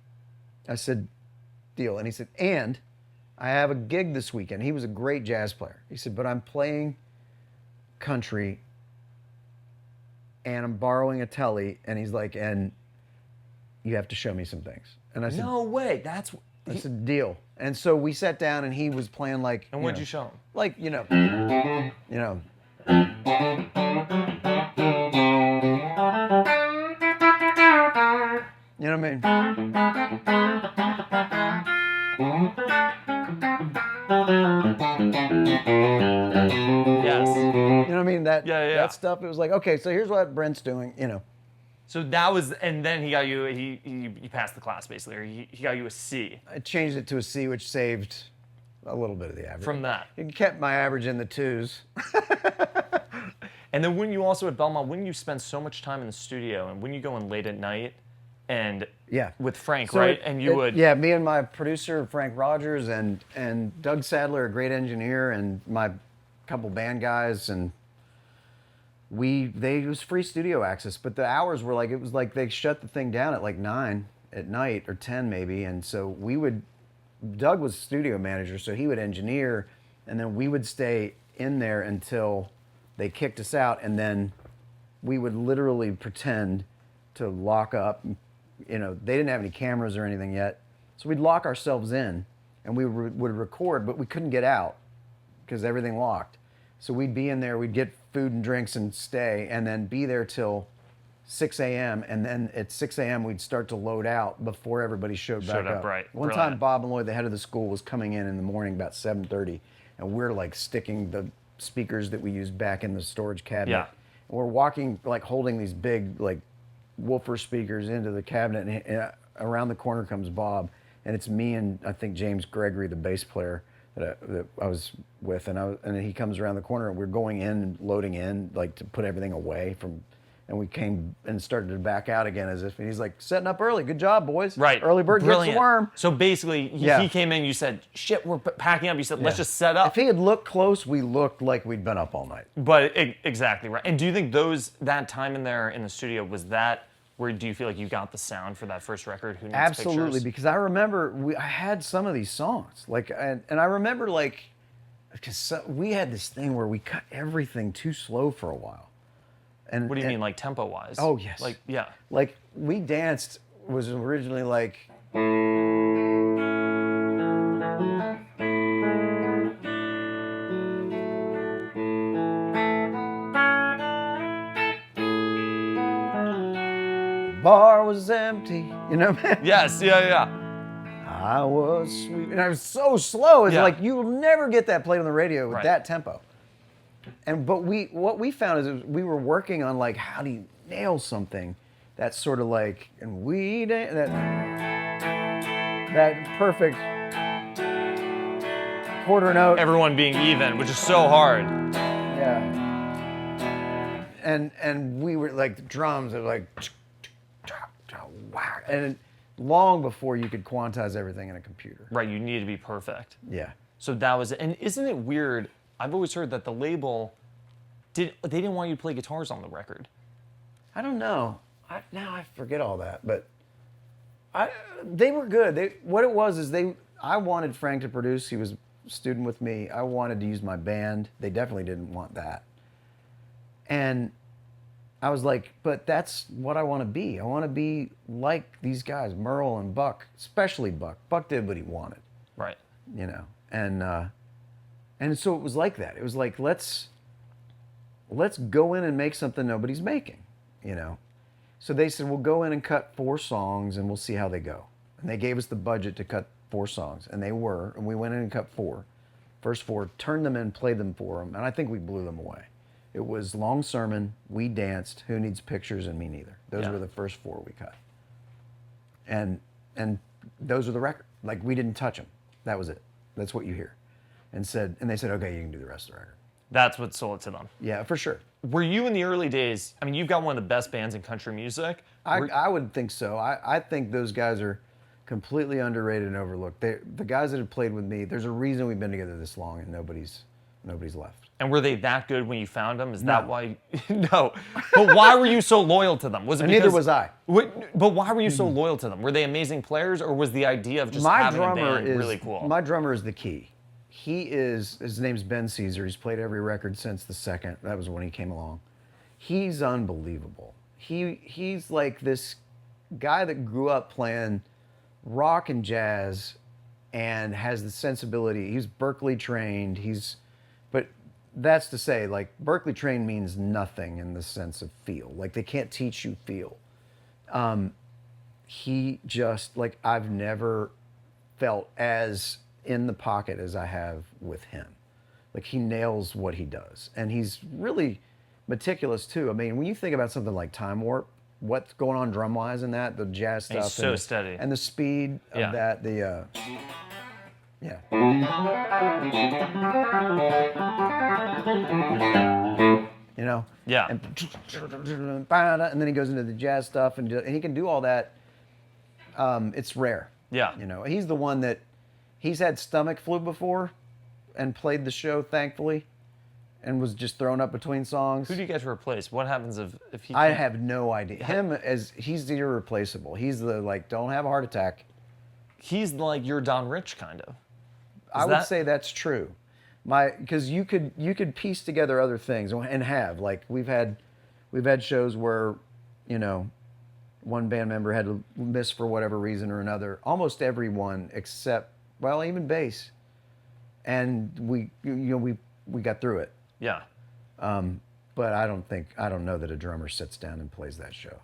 I said, deal. And he said, and I have a gig this weekend. He was a great jazz player. He said, but I'm playing country and I'm borrowing a telly. And he's like, and you have to show me some things. And I said, No way. I said, deal. And so we sat down and he was playing like. And what'd you show him? Like, you know. You know what I Yes. mean? You know what I mean? Yeah. That stuff. It was like, okay, so here's what Brent's doing, you know. So that was, and then he got you. He passed the class basically, or he got you a C I changed it to a C, which saved a little bit of the average. from that. It kept my average in the twos. And then when you also at Belmont, when you spend so much time in the studio, and when you go in late at night, and Yeah. with Frank, So right? And you would. Yeah, me and my producer, Frank Rogers, and Doug Sadler, a great engineer, and my couple band guys, and it was free studio access, but the hours were like, it was like they shut the thing down at like 9 at night or 10 maybe, and so Doug was studio manager, so he would engineer, and then we would stay in there until they kicked us out, and then we would literally pretend to lock up. You know, they didn't have any cameras or anything yet, so we'd lock ourselves in, and we would record, but we couldn't get out because everything locked. So we'd be in there, we'd get food and drinks and stay, and then be there till 6 a.m. And then at 6 a.m. we'd start to load out before everybody showed back up. Right. One time, Bob Malone, the head of the school, was coming in the morning about 7:30, and we're like sticking the speakers that we used back in the storage cabinet. Yeah. And we're walking, like holding these big, like woofer speakers into the cabinet, and around the corner comes Bob, and it's me and I think James Gregory, the bass player that I was with, and then he comes around the corner, and we're going in and loading in, like to put everything away from. And we came and started to back out again as if, and he's like, setting up early. Good job, boys. Right. Early bird gets the worm. So basically, Yeah. he came in, you said, shit, we're packing up. You said, let's just set up. If he had looked close, we looked like we'd been up all night. But exactly right. And do you think that time in there in the studio, was that where do you feel like you got the sound for that first record, Who Needs Absolutely, Pictures? because I remember I had some of these songs, like, and I remember like, because we had this thing where we cut everything too slow for a while. And What do you mean, like tempo-wise? Oh, yes. Like, yeah. Like We Danced was originally like. Bar was empty, you know. Yes, yeah. I was sweet, and I was so slow. It's Yeah. like you'll never get that played on the radio with Right. that tempo. But what we found is we were working on like, how do you nail something that's sort of like, and that perfect quarter note. Everyone being even, which is so hard. Yeah. And we were like, the drums are like, and long before you could quantize everything in a computer. Right, you need to be perfect. Yeah. So that was it. And isn't it weird? I've always heard that the label they didn't want you to play guitars on the record. I don't know. Now I forget all that, but they were good. What it was is I wanted Frank to produce. He was a student with me. I wanted to use my band. They definitely didn't want that. And I was like, but that's what I want to be. I want to be like these guys, Merle and Buck, especially Buck. Buck did what he wanted. Right. You know, and so it was like that. It was like, let's go in and make something nobody's making, you know. So they said, we'll go in and cut 4 songs and we'll see how they go. And they gave us the budget to cut 4 songs, and they were, and we went in and cut 4. First 4, turned them in, played them for them, and I think we blew them away. It was Long Sermon, We Danced, Who Needs Pictures, and Me Neither. Those were the first 4 we cut. And those are the record. Like, we didn't touch them. That was it. That's what you hear. And they said, okay, you can do the rest of the record. That's what sold it to them. Yeah, for sure. Were you in the early days? I mean, you've got one of the best bands in country music. I would think so. I think those guys are completely underrated and overlooked. The guys that have played with me, there's a reason we've been together this long and nobody's left. And were they that good when you found them? Is that why? No. But why were you so loyal to them? Was it Neither was I. But why were you so loyal to them? Were they amazing players, or was the idea of just having a band really cool? My drummer is the key. His name's Ben Caesar. He's played every record since the second. That was when he came along. He's unbelievable. He's like this guy that grew up playing rock and jazz and has the sensibility. He's Berkeley trained. But that's to say, like, Berkeley trained means nothing in the sense of feel. Like, they can't teach you feel. He just, like, I've never felt as in the pocket as I have with him. Like, he nails what he does. And he's really meticulous, too. I mean, when you think about something like Time Warp, what's going on drum-wise in that, the jazz stuff. He's so steady. And the speed of that, yeah. You know? Yeah. And then he goes into the jazz stuff, and he can do all that. It's rare. Yeah. You know, he's the one that, he's had stomach flu before and played the show, thankfully, and was just thrown up between songs. Who do you get to replace? What happens if he can't? I have no idea. He's irreplaceable. He's the, like, don't have a heart attack. He's like your Don Rich, kind of. I would say that's true. Because you could piece together other things and have, like, we've had shows where, you know, one band member had to miss for whatever reason or another. Almost everyone except, well, even bass, and we got through it. Yeah. But I don't know that a drummer sits down and plays that show.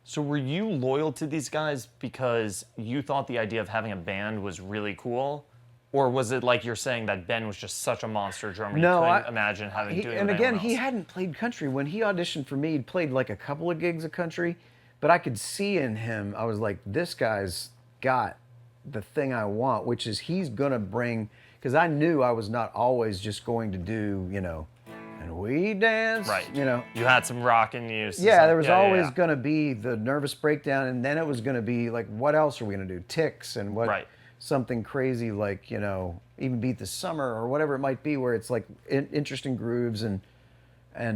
So were you loyal to these guys because you thought the idea of having a band was really cool? Or was it like you're saying that Ben was just such a monster drummer you couldn't imagine having doing it? And again, he hadn't played country. When he auditioned for me, he'd played like a couple of gigs of country, but I could see in him, I was like, this guy's got the thing I want, which is he's gonna bring, because I knew I was not always just going to do, you know, and we dance, right? You know, you had some rock in you. Yeah, there was always gonna be the nervous breakdown, and then it was gonna be like, what else are we gonna do? Ticks and what? Right. Something crazy like, you know, Even Beat the Summer or whatever it might be, where it's like interesting grooves, and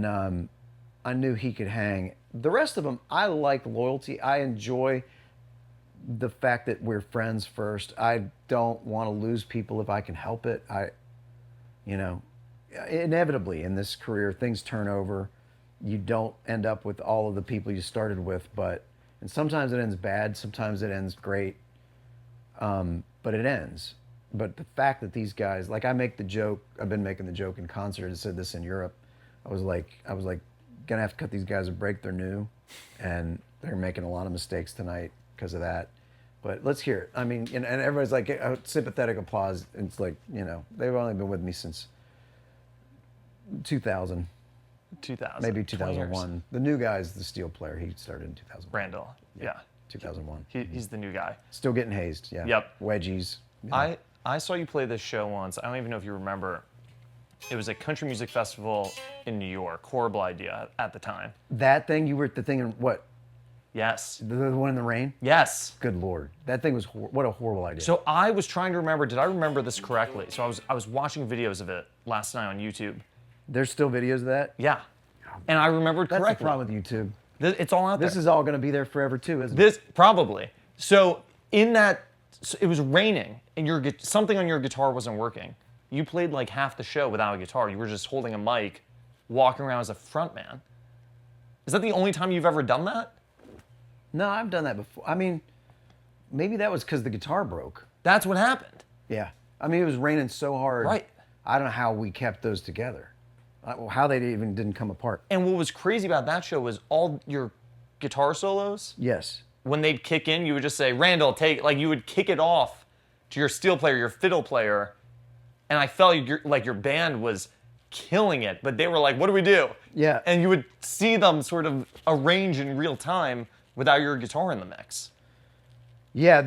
I knew he could hang. The rest of them, I like loyalty. I enjoy the fact that we're friends first. I don't want to lose people if I can help it. Inevitably in this career, things turn over. You don't end up with all of the people you started with, and sometimes it ends bad, sometimes it ends great. But it ends. But the fact that these guys, like, I make the joke, I've been making the joke in concert, I said this in Europe, I was like, gonna have to cut these guys a break, they're new, and they're making a lot of mistakes tonight because of that. But let's hear it. I mean, and everybody's like, sympathetic applause. It's like, you know, they've only been with me since 2000. Maybe 2001. The new guy's the steel player. He started in 2000. Randall, yeah. 2001. He's the new guy. Still getting hazed, yeah. Yep. Wedgies. Yeah. I saw you play this show once. I don't even know if you remember. It was a country music festival in New York. Horrible idea at the time. That thing, you were at the thing in what? Yes. The one in the rain? Yes. Good Lord. That thing was, what a horrible idea. So I was trying to remember, did I remember this correctly? So I was watching videos of it last night on YouTube. There's still videos of that? Yeah. And I remembered correctly. That's the problem with YouTube. It's all out there. This is all going to be there forever too, isn't it? This, probably. So in that So it was raining, and something on your guitar wasn't working. You played like half the show without a guitar. You were just holding a mic, walking around as a front man. Is that the only time you've ever done that? No, I've done that before. I mean, maybe that was because the guitar broke. That's what happened. Yeah. I mean, it was raining so hard. Right. I don't know how we kept those together. How they even didn't come apart. And what was crazy about that show was all your guitar solos. Yes. When they'd kick in, you would just say, Randall, take, like you would kick it off to your steel player, your fiddle player. And I felt like your band was killing it, but they were like, what do we do? Yeah. And you would see them sort of arrange in real time without your guitar in the mix. Yeah,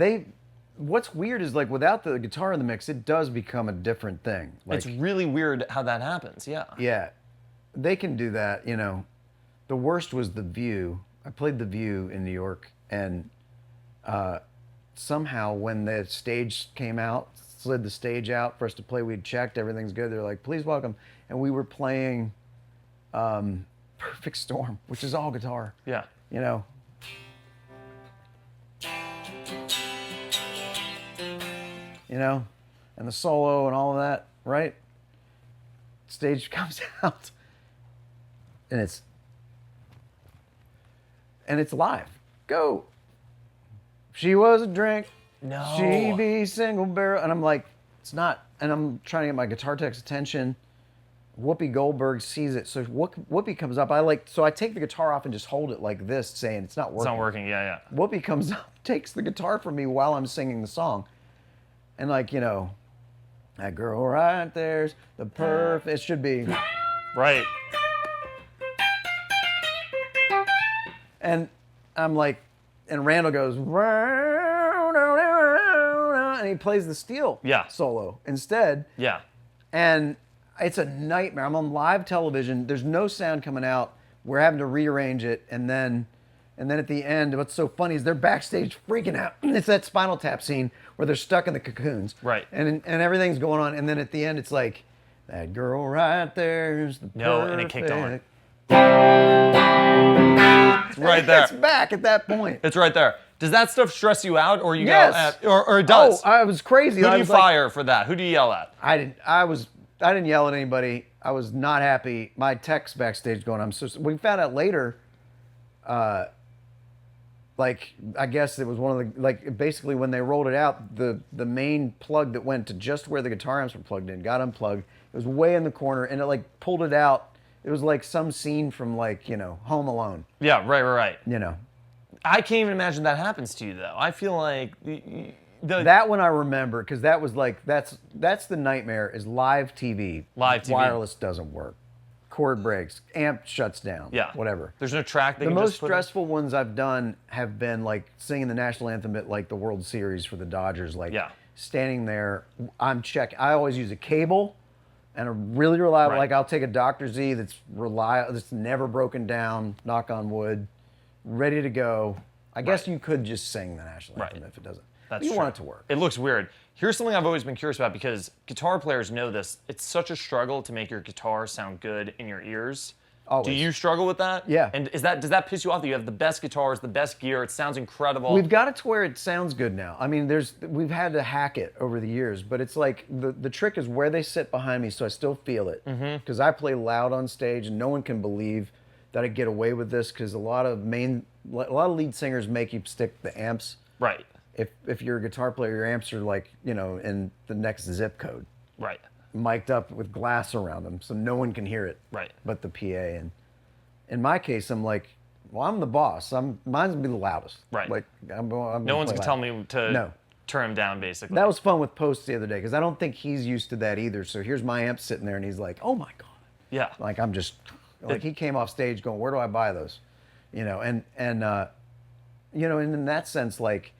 what's weird is like without the guitar in the mix, it does become a different thing. Like, It's really weird how that happens, yeah. yeah, they can do that, you know. The worst was The View. I played The View in New York, and somehow when the stage came out, slid the stage out for us to play, we'd checked, everything's good. They're like, please welcome. And we were playing Perfect Storm, which is all guitar. Yeah. You know. You know, and the solo and all of that, right? Stage comes out, and it's live. Go. She was a drink. No. She be single barrel, and I'm like, it's not. And I'm trying to get my guitar tech's attention. Whoopi Goldberg sees it, so Whoopi comes up. So I take the guitar off and just hold it like this, saying it's not working. It's not working, yeah. Whoopi comes up, takes the guitar from me while I'm singing the song. And like, you know, that girl right there's the perfect, it should be. Right. And I'm like, and Randall goes, and he plays the steel solo instead. Yeah. And it's a nightmare. I'm on live television. There's no sound coming out. We're having to rearrange it. And then at the end, what's so funny is they're backstage freaking out. It's that Spinal Tap scene where they're stuck in the cocoons. Right. And everything's going on. And then at the end, it's like, that girl right there's the No, and it kicked on. It's right there. It's back at that point. It's right there. Does that stuff stress you out, or you Yes. go, or it does? Oh, I was crazy. Who I do you was like, fire for that? Who do you yell at? I didn't yell at anybody. I was not happy. My tech's backstage going, we found out later, like, I guess it was one of the, like, basically when they rolled it out, the main plug that went to just where the guitar amps were plugged in got unplugged. It was way in the corner, and it, like, pulled it out. It was like some scene from, like, you know, Home Alone. Yeah, right. You know. I can't even imagine that happens to you, though. I feel like that one I remember, because that was like, that's the nightmare, is live TV. Live TV. Wireless doesn't work. Cord breaks. Amp shuts down. Yeah. Whatever. There's no track that The you most just put stressful ones I've done have been like singing the national anthem at like the World Series for the Dodgers. Like standing there, I always use a cable and a really reliable, like I'll take a Dr. Z that's reliable, that's never broken down, knock on wood, ready to go. I guess you could just sing the national anthem if it doesn't. That's you true. want it to work. It looks weird. Here's something I've always been curious about, because guitar players know this. It's such a struggle to make your guitar sound good in your ears. Always. Do you struggle with that? Yeah. And does that piss you off that you have the best guitars, the best gear, it sounds incredible? We've got it to where it sounds good now. I mean, we've had to hack it over the years, but it's like the trick is where they sit behind me, so I still feel it. Because I play loud on stage, and no one can believe that I get away with this, because a lot of lead singers make you stick the amps. Right. If you're a guitar player, your amps are like, you know, in the next zip code. Right. Mic'd up with glass around them, so no one can hear it. Right. But the PA. And in my case, I'm like, well, I'm the boss. Mine's gonna be the loudest. Right. Like I'm no one's gonna tell me to No. turn him down, basically. That was fun with Post the other day, because I don't think he's used to that either. So here's my amp sitting there, and he's like, oh my God. Yeah. Like I'm just, like he came off stage going, where do I buy those? You know, and you know, and in that sense, like,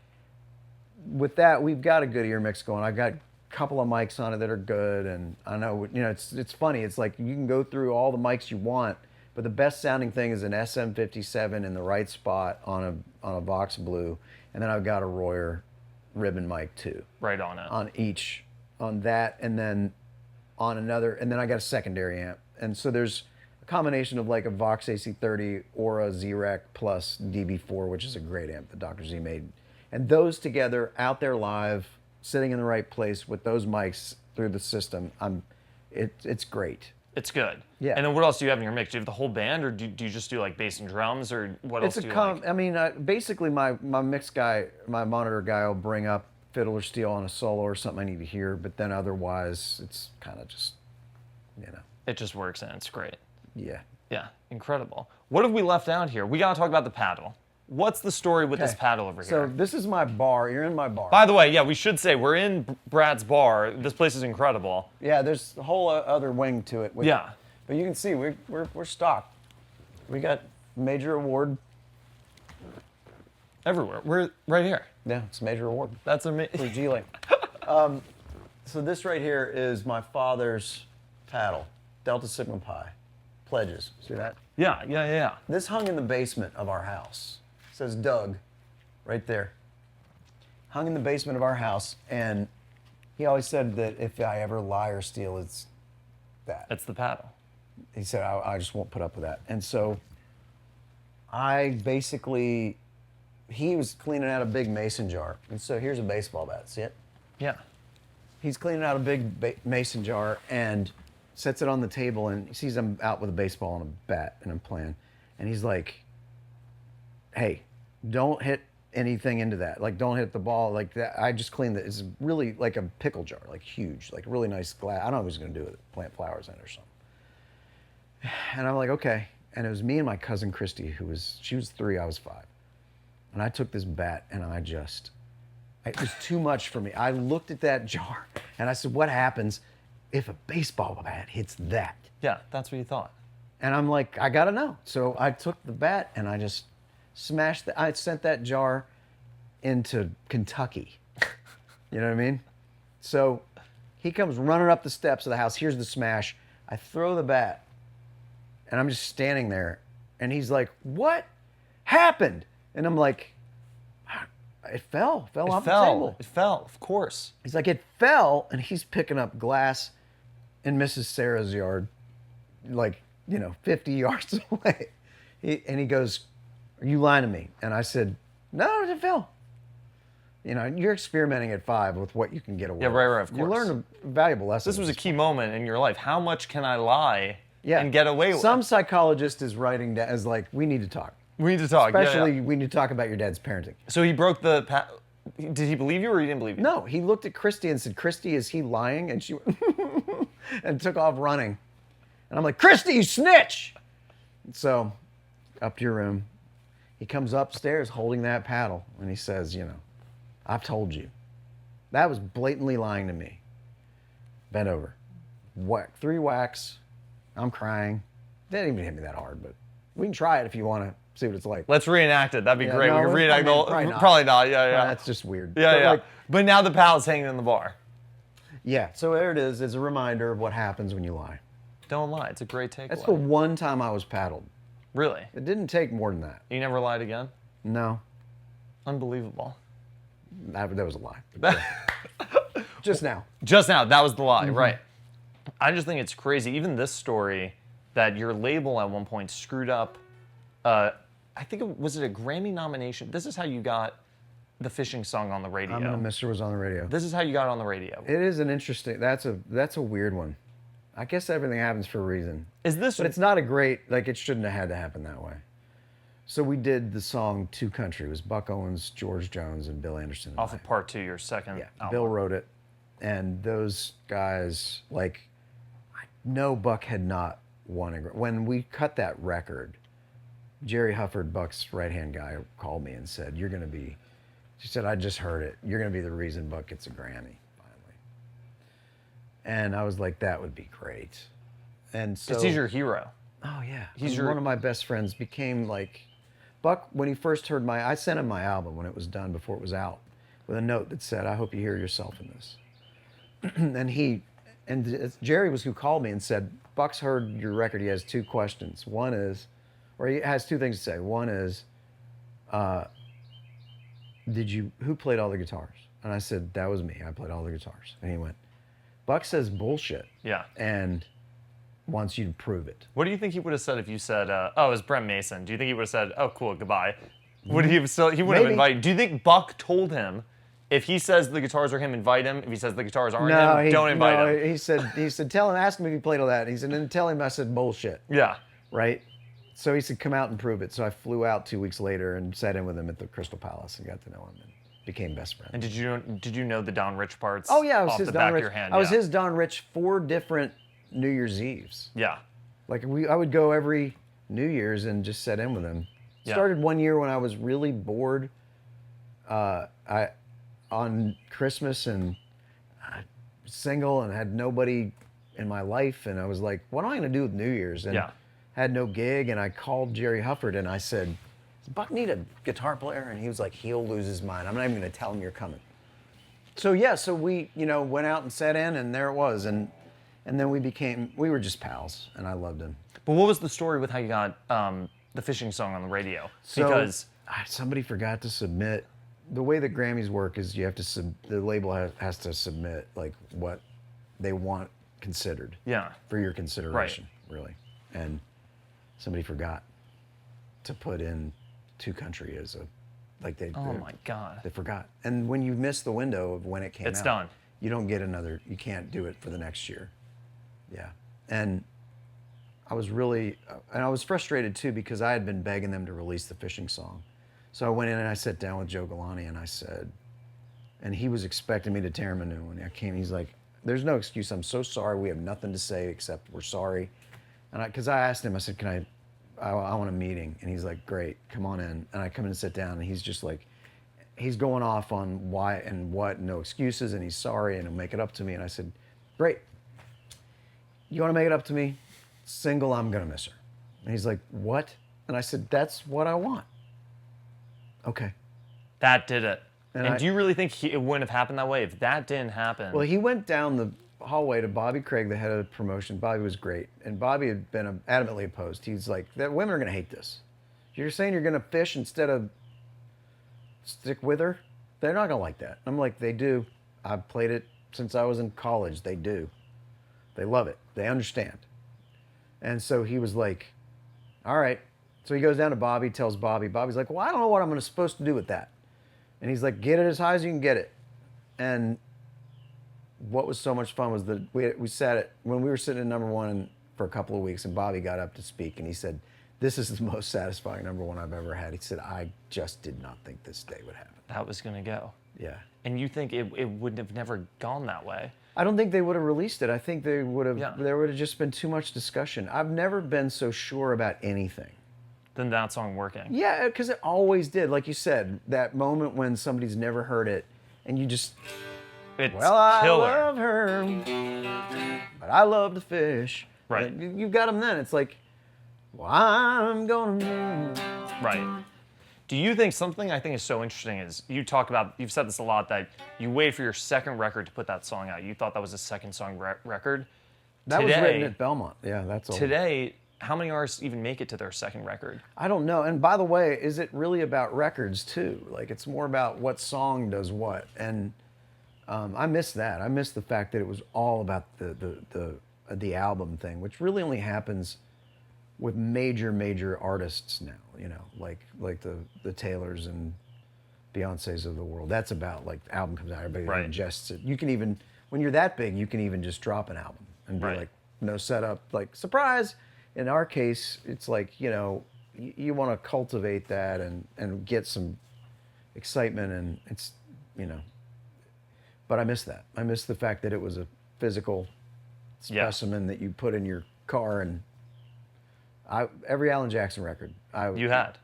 with that, we've got a good ear mix going. I've got a couple of mics on it that are good, and I know, you know, it's funny. It's like you can go through all the mics you want, but the best sounding thing is an SM57 in the right spot on a Vox Blue, and then I've got a Royer ribbon mic too. Right on it. On that, and then on another, and then I got a secondary amp, and so there's a combination of like a Vox AC30 or a Z-Rack plus DB4, which is a great amp that Dr. Z made. And those together, out there live, sitting in the right place with those mics through the system, it's great. It's good. Yeah. And then what else do you have in your mix? Do you have the whole band, or do you just do like bass and drums, or what else do you like? I mean, basically my mix guy, my monitor guy will bring up fiddle or steel on a solo or something I need to hear, but then otherwise it's kind of just, It just works and it's great. yeah. Yeah, incredible. What have we left out here? We got to talk about the paddle. What's the story with this paddle over So here? this is my bar. You're in my bar. By the way, yeah, we should say we're in Brad's bar. This place is incredible. Yeah, there's a whole other wing to it. Yeah. But you can see we're stocked. We got major award. Everywhere. We're right here. Yeah, it's a major award. That's For amazing. G-Link. So this right here is my father's paddle, Delta Sigma Pi. Pledges. See that? Yeah. This hung in the basement of our house. It says Doug right there. Hung in the basement of our house, and he always said that if I ever lie or steal, it's that. That's the paddle. He said, I just won't put up with that. And so I basically, he was cleaning out a big mason jar. And so here's a baseball bat, see it? Yeah. He's cleaning out a big mason jar and sets it on the table, and he sees I'm out with a baseball and a bat and I'm playing. And he's like, hey, don't hit anything into that. Like, don't hit the ball like that. I just cleaned it. It's really like a pickle jar, like huge, like really nice glass. I don't know what he was going to do with it, plant flowers in it or something. And I'm like, okay. And it was me and my cousin Christy, she was 3, I was 5. And I took this bat and it was too much for me. I looked at that jar and I said, what happens if a baseball bat hits that? Yeah, that's what you thought. And I'm like, I gotta know. So I took the bat and I just I sent that jar into Kentucky. You know what I mean? So he comes running up the steps of the house. Here's the smash. I throw the bat and I'm just standing there. And he's like, what happened? And I'm like, it fell off the table. It fell, of course. He's like, it fell, and he's picking up glass in Mrs. Sarah's yard, like, 50 yards away. He goes, are you lying to me? And I said, no, it fell. You're experimenting at 5 with what you can get away with. Yeah, right, of course. You learn a valuable lesson. This was a key moment in your life. How much can I lie and get away with? Some psychologist is writing down, is like, we need to talk. We need to talk. Especially, yeah. we need to talk about your dad's parenting. So he broke the. Did he believe you or he didn't believe you? No, he looked at Christy and said, Christy, is he lying? And she went and took off running. And I'm like, Christy, you snitch! So, up to your room. He comes upstairs holding that paddle, and he says, I've told you. That was blatantly lying to me. Bent over. Whack. 3 whacks. I'm crying. Didn't even hit me that hard, but we can try it if you want to see what it's like. Let's reenact it. That'd be great. No, we can reenact the whole. probably not. Yeah. That's just weird. Yeah. But But now the paddle's hanging in the bar. yeah, so there it is. It's a reminder of what happens when you lie. Don't lie. It's a great takeaway. That's the one time I was paddled. Really? It didn't take more than that. You never lied again? No, Unbelievable. that was a lie. Just now. Just now, that was the lie, right? I just think it's crazy. Even this story that your label at one point screwed up. I think was it a Grammy nomination? This is how you got the fishing song on the radio. I'm gonna Mister was on the radio. This is how you got it on the radio. It is an interesting. That's a weird one. I guess everything happens for a reason. Is this? But it's not a great. Like, it shouldn't have had to happen that way. So we did the song "To Country." It was Buck Owens, George Jones, and Bill Anderson. Off of Part 2, your second album. Bill wrote it, and those guys, like, I know Buck had not won a. When we cut that record, Jerry Hufford, Buck's right-hand guy, called me and said, "You're going to be." She said, "I just heard it. You're going to be the reason Buck gets a Grammy finally." And I was like, "That would be great." And so. Because he's your hero. Oh yeah, He's one of my best friends. Became like. Buck, when he first heard I sent him my album when it was done, before it was out, with a note that said, "I hope you hear yourself in this." and Jerry was who called me and said, "Buck's heard your record. He has 2 questions. One is, or he has 2 things to say. One is, who played all the guitars?" And I said, "That was me. I played all the guitars." And he went, "Buck says bullshit. Yeah. And wants you to prove it." What do you think he would have said if you said, "Oh, it was Brent Mason"? Do you think he would have said, "Oh, cool, goodbye"? Would he have still? He wouldn't have Maybe. invited. Do you think Buck told him, if he says the guitars are him, invite him. If he says the guitars aren't him, don't invite him. He said, tell him, ask him if he played all that. He said, and tell him I said bullshit. Yeah. Right? So he said, come out and prove it. So I flew out 2 weeks later and sat in with him at the Crystal Palace and got to know him and became best friends. And did you know the Don Rich parts? Oh yeah, I was off his the Don back Rich. of your hand? I was Yeah. his Don Rich 4 different New Year's Eves. Yeah. Like I would go every New Year's and just sit in with him. Yeah. Started one year when I was really bored. On Christmas and single and had nobody in my life, and I was like, what am I going to do with New Year's? And Yeah. had no gig, and I called Jerry Hufford and I said, does Buck need a guitar player? And he was like, he'll lose his mind. I'm not even going to tell him you're coming. So yeah, so we went out and sat in, and there it was, and then we were just pals, and I loved him. But what was the story with how you got the fishing song on the radio? So, Because somebody forgot to submit. The way that Grammys work is you have to the label has to submit like what they want considered. Yeah. For your consideration, really. And somebody forgot to put in "To Country" as a Oh my God. They forgot. And when you miss the window of when it came out, It's done. You don't get another. You can't do it for the next year. Yeah. And I was frustrated too because I had been begging them to release the fishing song. So I went in and I sat down with Joe Galante and I said, and he was expecting me to tear him a new one. I came, he's like, there's no excuse. I'm so sorry. We have nothing to say except we're sorry. And because I asked him, I said, I want a meeting. And he's like, great, come on in. And I come in and sit down and he's just like, he's going off on why and what, no excuses, and he's sorry and he'll make it up to me. And I said, great. You want to make it up to me? Single, I'm going to miss her. And he's like, what? And I said, that's what I want. Okay. That did it. And do you really think it wouldn't have happened that way if that didn't happen? Well, he went down the hallway to Bobby Craig, the head of the promotion. Bobby was great. And Bobby had been adamantly opposed. He's like, women are going to hate this. You're saying you're going to fish instead of stick with her? They're not going to like that. I'm like, they do. I've played it since I was in college. They do. They love it. They understand. And so he was like, all right. So he goes down to Bobby, tells Bobby. Bobby's like, well, I don't know what I'm supposed to do with that. And he's like, get it as high as you can get it. And what was so much fun was that we sat at, when we were sitting at number one for a couple of weeks, and Bobby got up to speak, and he said, this is the most satisfying number one I've ever had. He said, I just did not think this day would happen. that was going to go. Yeah. And you think it would have never gone that way? I don't think they would have released it. I think they would have, Yeah. there would have just been too much discussion. I've never been so sure about anything. Then that song working. Yeah, because it always did. Like you said, that moment when somebody's never heard it, and you just, It's well, killer. I love her, but I love to fish. Right. And you've got them then. It's like, well, I'm gonna move. Right. Do you think something I think is so interesting is you've said this a lot, that you wait for your second record to put that song out. You thought that was a second song record. That was Today- written at Belmont. Yeah, that's all. Today, how many artists even make it to their second record? I don't know. And by the way, is it really about records too? Like, it's more about what song does what. And I miss that. I miss the fact that it was all about the album thing, which really only happens with major artists now. You know, like the Taylors and Beyoncés of the world. That's about, like, the album comes out, everybody Right. ingests it. You can even, when you're that big, you can even just drop an album and be Right. like, no setup, like, surprise. In our case, it's like, you want to cultivate that and get some excitement, and it's, but I miss that. I miss the fact that it was a physical specimen that you put in your car, and every Alan Jackson record. You had.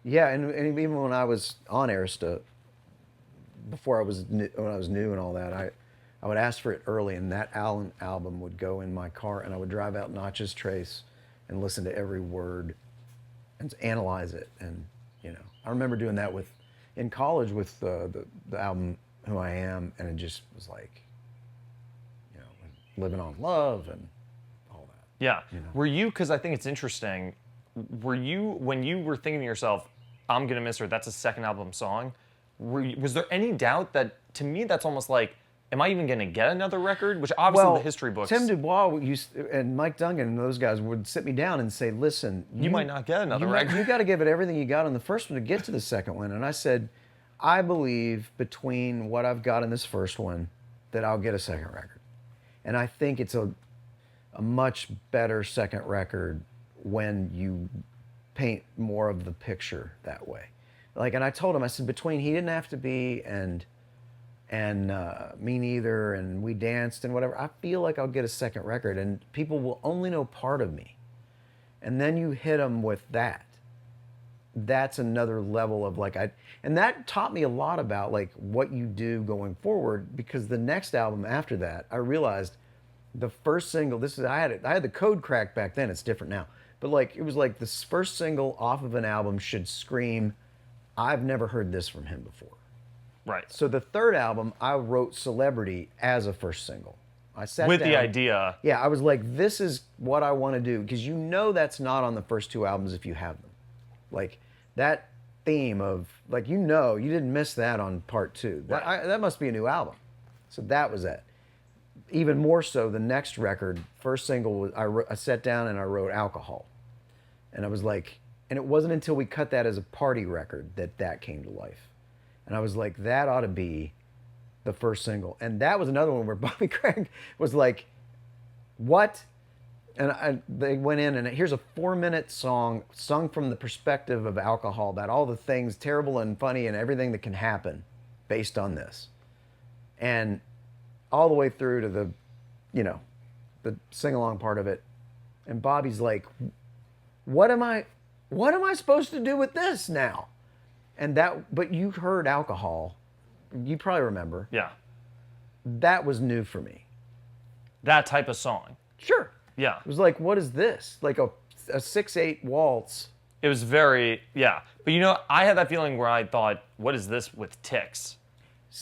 Yeah, and even when I was on Arista, before when I was new and all that, I would ask for it early, and that Alan album would go in my car, and I would drive out Notch's Trace and listen to every word and analyze it. And I remember doing that in college with the album Who I Am, and it just was like, living on love and all that. Yeah. Were you, because I think it's interesting, when you were thinking to yourself, I'm going to miss her, that's a second album song, was there any doubt that, to me, that's almost like am I even going to get another record? Which obviously the history books. Tim Dubois and Mike Dungan and those guys would sit me down and say, listen, you might not get another record. You got to give it everything you got on the first one to get to the second one. And I said, I believe between what I've got in this first one that I'll get a second record. And I think it's a much better second record when you paint more of the picture that way. Like, and I told him, I said, between He Didn't Have to Be and Me Neither, and We Danced and whatever, I feel like I'll get a second record, and people will only know part of me. And then you hit them with that. That's another level of and that taught me a lot about like what you do going forward, because the next album after that, I realized the first single, I had the code cracked back then, it's different now. But like, it was like this first single off of an album should scream, I've never heard this from him before. Right. So the third album, I wrote Celebrity as a first single. I sat with down, the idea. Yeah, I was like, this is what I want to do, because you know that's not on the first two albums if you have them. Like that theme of, like, you know, you didn't miss that on part two. That must be a new album. So that was it. Even more so, the next record, first single, was I sat down and I wrote Alcohol. And I was like, and it wasn't until we cut that as a party record that came to life. And I was like, that ought to be the first single. And that was another one where Bobby Craig was like, what? And they went in, and here's a 4-minute song sung from the perspective of alcohol, about all the things terrible and funny and everything that can happen based on this. And all the way through to the, the sing-along part of it. And Bobby's like, what am I supposed to do with this now? But you heard Alcohol. You probably remember. Yeah. That was new for me. That type of song. Sure. Yeah. It was like, what is this? Like a 6/8 waltz. It was very, yeah. But I had that feeling where I thought, what is this with ticks?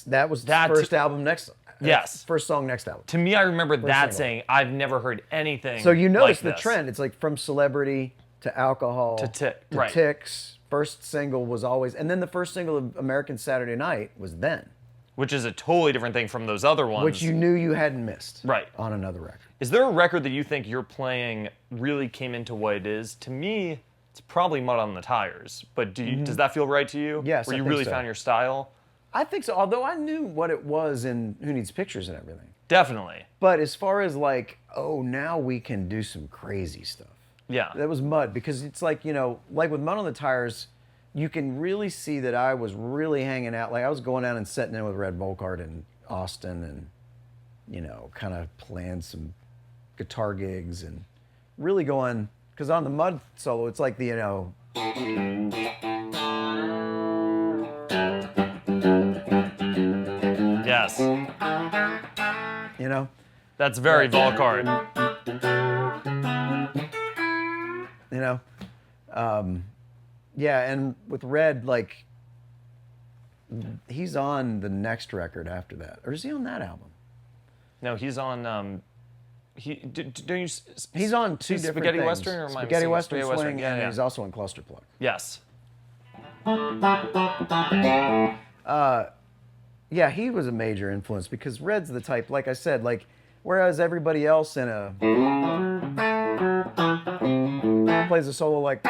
That was the first album next. Yes. First song next album. To me, I remember that single. saying, I've never heard anything. So you notice like the trend. It's like from Celebrity to Alcohol to right. Ticks. First single was always, and then the first single of American Saturday Night was Then. Which is a totally different thing from those other ones. Which you knew you hadn't missed. Right. On another record. Is there a record that you think your playing really came into what it is? To me, it's probably Mud on the Tires. But does that feel right to you? Yes, Where I you think really so. found your style? I think so, although I knew what it was in Who Needs Pictures and everything. Definitely. But as far as like, oh, now we can do some crazy stuff. Yeah. That was Mud, because it's like, like with Mud on the Tires, you can really see that I was really hanging out. Like I was going out and sitting in with Red Volkart in Austin and, kind of playing some guitar gigs and really going, because on the Mud solo, it's like the, Yes. That's very Volkart. Yeah, and with Red, like, he's on the next record after that. Or is he on that album? No, he's on, don't you... He's on two different Spaghetti things. Western, or am I Spaghetti missing Western Spaghetti Swing, Western? Yeah, and yeah. he's also on Cluster Plug. Yes. Yeah, he was a major influence, because Red's the type, like I said, like, whereas everybody else plays a solo like,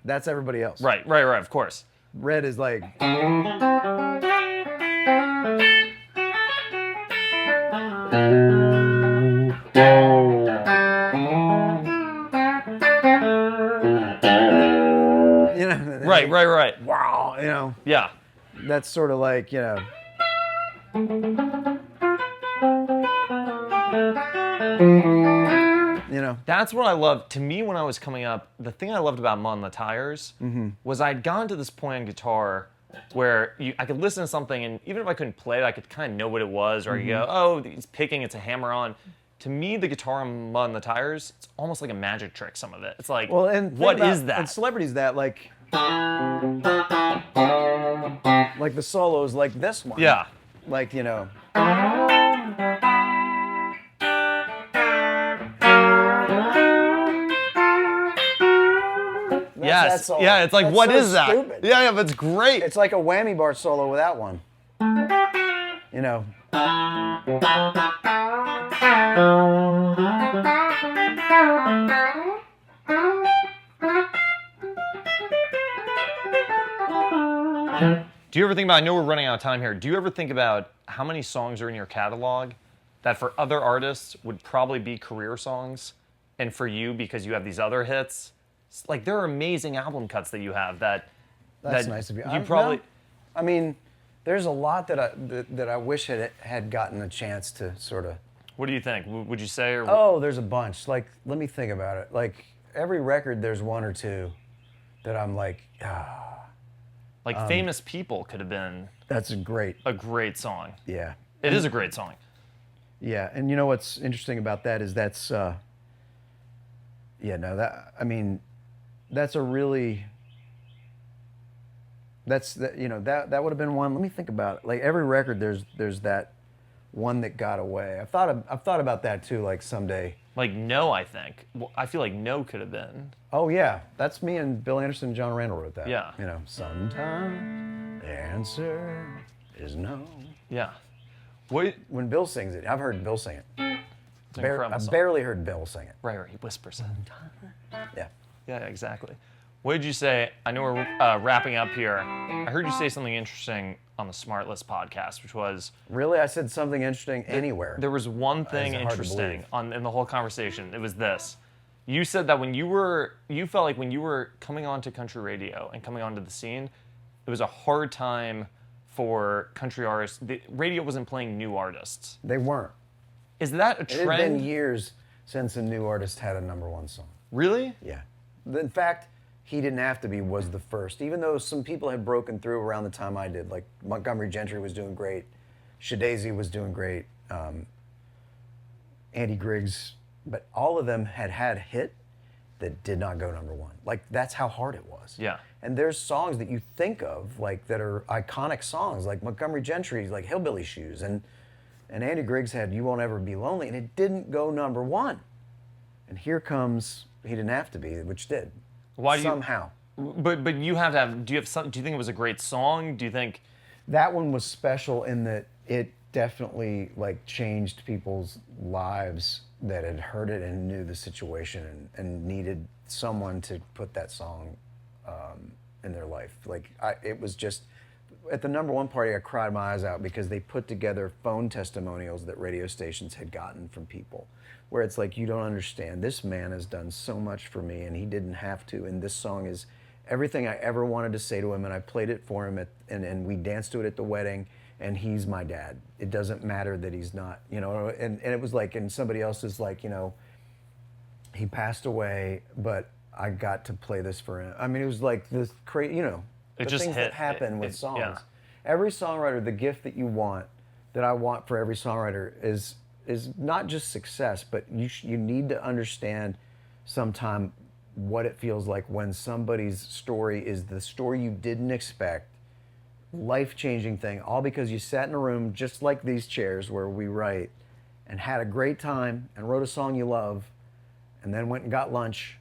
that's everybody else. Right, of course. Red is like, Right. Wow, Yeah. that's sort of like, That's what I loved. To me, when I was coming up, the thing I loved about Mud on the Tires was I'd gotten to this point on guitar where I could listen to something, and even if I couldn't play it, I could kind of know what it was, or you go, oh, he's picking, it's a hammer-on. To me, the guitar on Mud on the Tires, it's almost like a magic trick, some of it. It's like, well, and what is that? And Celebrity's that, like the solos like this one. Yeah. Like, Yes. that solo? Yeah, it's like, That's what so is that? stupid. Yeah, but it's great. It's like a whammy bar solo without one. You know. Do you ever think about, I know we're running out of time here, do you ever think about how many songs are in your catalog that for other artists would probably be career songs, and for you, because you have these other hits, like there are amazing album cuts that you have that That's nice of you. You probably, No, I mean, there's a lot that I wish had gotten a chance to sort of. what do you think? Would you say? Or, Oh, there's a bunch. Like, let me think about it. Like every record, there's one or two that I'm like, like Famous People could have been that's a great. a great song. Yeah. It is a great song. Yeah, and you know what's interesting about that is that's. Yeah, no, that I mean, that's a really. That would have been one. Let me think about it. Like every record, there's that one that got away. I've thought about that too. Like someday. Like No, I think. Well, I feel like No could have been. Oh yeah, that's me and Bill Anderson and John Randall wrote that. Yeah. You know, sometimes the answer is no. Yeah. What? When Bill sings it, I've heard Bill sing it. It's an incredible I've song. barely heard Bill sing it. Right, he whispers it. Yeah. Yeah, exactly. What did you say? I know we're wrapping up here. I heard you say something interesting on the Smart List podcast, which was Really, I said something interesting anywhere. there was one thing hard to interesting believe. in the whole conversation. It was this. You said that you felt like when you were coming onto country radio and coming onto the scene, it was a hard time for country artists. The radio wasn't playing new artists. They weren't. Is that a It had trend? been years since a new artist had a #1 song. Really? Yeah. In fact, He Didn't Have to Be was the first, even though some people had broken through around the time I did. Like Montgomery Gentry was doing great, Shadazy was doing great, Andy Griggs, but all of them had a hit that did not go #1. Like that's how hard it was. Yeah. And there's songs that you think of like that are iconic songs, like Montgomery Gentry's like Hillbilly Shoes, and Andy Griggs had You Won't Ever Be Lonely, and it didn't go #1. And here comes He Didn't Have to Be, which did. Why do you? Somehow. But you have to have. Do you have some? Do you think it was a great song? Do you think? That one was special in that it definitely like changed people's lives that had heard it and knew the situation and needed someone to put that song in their life. Like it was just at the #1 party, I cried my eyes out because they put together phone testimonials that radio stations had gotten from people, where it's like, you don't understand. This man has done so much for me, and he didn't have to. And this song is everything I ever wanted to say to him, and I played it for him, and we danced to it at the wedding, and he's my dad. It doesn't matter that he's not, you know. And it was like, and somebody else is like, you know, he passed away, but I got to play this for him. I mean, it was like this crazy, you know, It the just things hit. that happen with It- songs. yeah. Every songwriter, the gift that you want, that I want for every songwriter is not just success, but you need to understand sometime what it feels like when somebody's story is the story you didn't expect, life-changing thing, all because you sat in a room just like these chairs where we write and had a great time and wrote a song you love and then went and got lunch,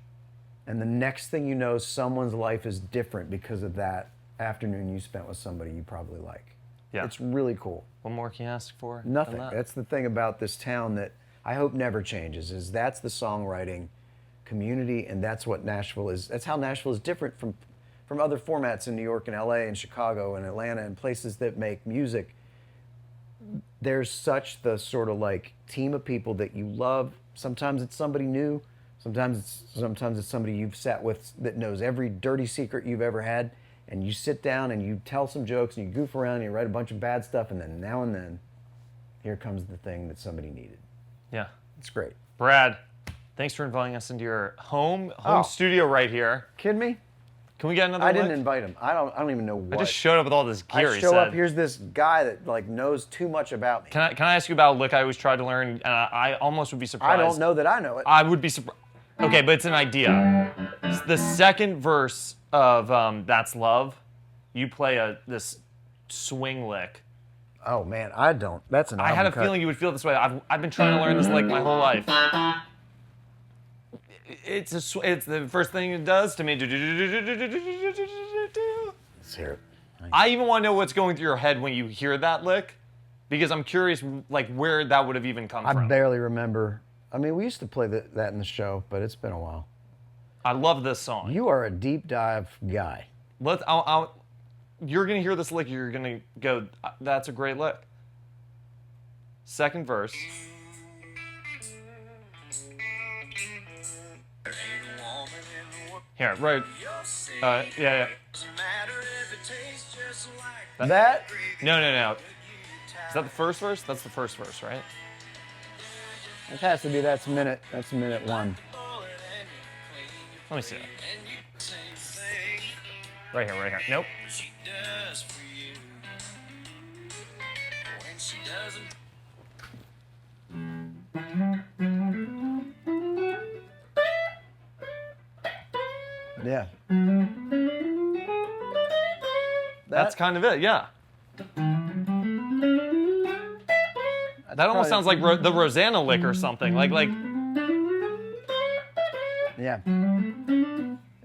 and the next thing you know, someone's life is different because of that afternoon you spent with somebody you probably like. Yeah. It's really cool. What more can you ask for? than Nothing. that? That's the thing about this town that I hope never changes, is that's the songwriting community, and that's what Nashville is. That's how Nashville is different from other formats in New York and LA and Chicago and Atlanta and places that make music. There's such the sort of like team of people that you love. Sometimes it's somebody new. Sometimes it's somebody you've sat with that knows every dirty secret you've ever had, and you sit down and you tell some jokes and you goof around and you write a bunch of bad stuff, and then now and then, here comes the thing that somebody needed. Yeah. It's great. Brad, thanks for inviting us into your home Oh. studio right here. Kidding me? Can we get another I didn't lick? invite him. I don't even know what. I just showed up with all this gear. I he show said. up. Here's this guy that like knows too much about me. Can I ask you about a lick I always tried to learn? And I almost would be surprised. I don't know that I know it. I would be surprised. Okay, but it's an idea. It's the second verse of That's Love. You play this swing lick. Oh man, I don't. That's an. I had a album cut. feeling you would feel this way. I've been trying to learn this lick my whole life. it's the first thing it does to me. Let's hear it. I even want to know what's going through your head when you hear that lick, because I'm curious, like, where that would have even come I from. barely remember. I mean, we used to play that in the show, but it's been a while. I love this song. You are a deep dive guy. You're gonna hear this lick. You're gonna go, that's a great lick. Second verse. Here, right. Yeah. That? No. Is that the first verse? That's the first verse, right? It has to be. That's minute 1. Let me see that. Right here. Nope. Yeah. That's kind of it, yeah. That almost sounds like the Rosanna lick or something. Like. Yeah.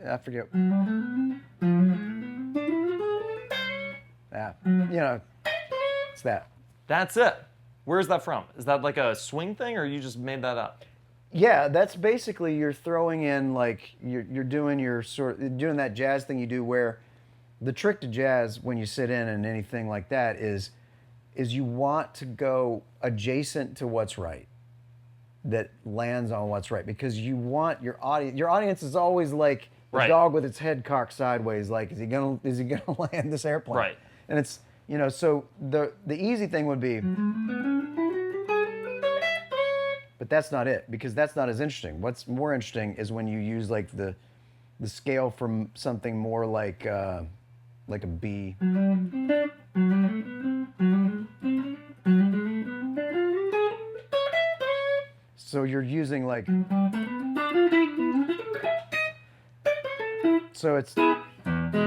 I forget. Yeah. You know, it's that. That's it. Where's that from? Is that like a swing thing, or you just made that up? Yeah, that's basically you're throwing in like you're doing doing that jazz thing you do where the trick to jazz when you sit in and anything like that is you want to go adjacent to what's right, that lands on what's right, because you want your audience is always like a Right. dog with its head cocked sideways, like is he gonna land this airplane? Right. And it's so the easy thing would be, but that's not it, because that's not as interesting. What's more interesting is when you use like the scale from something more like a B. So you're using like,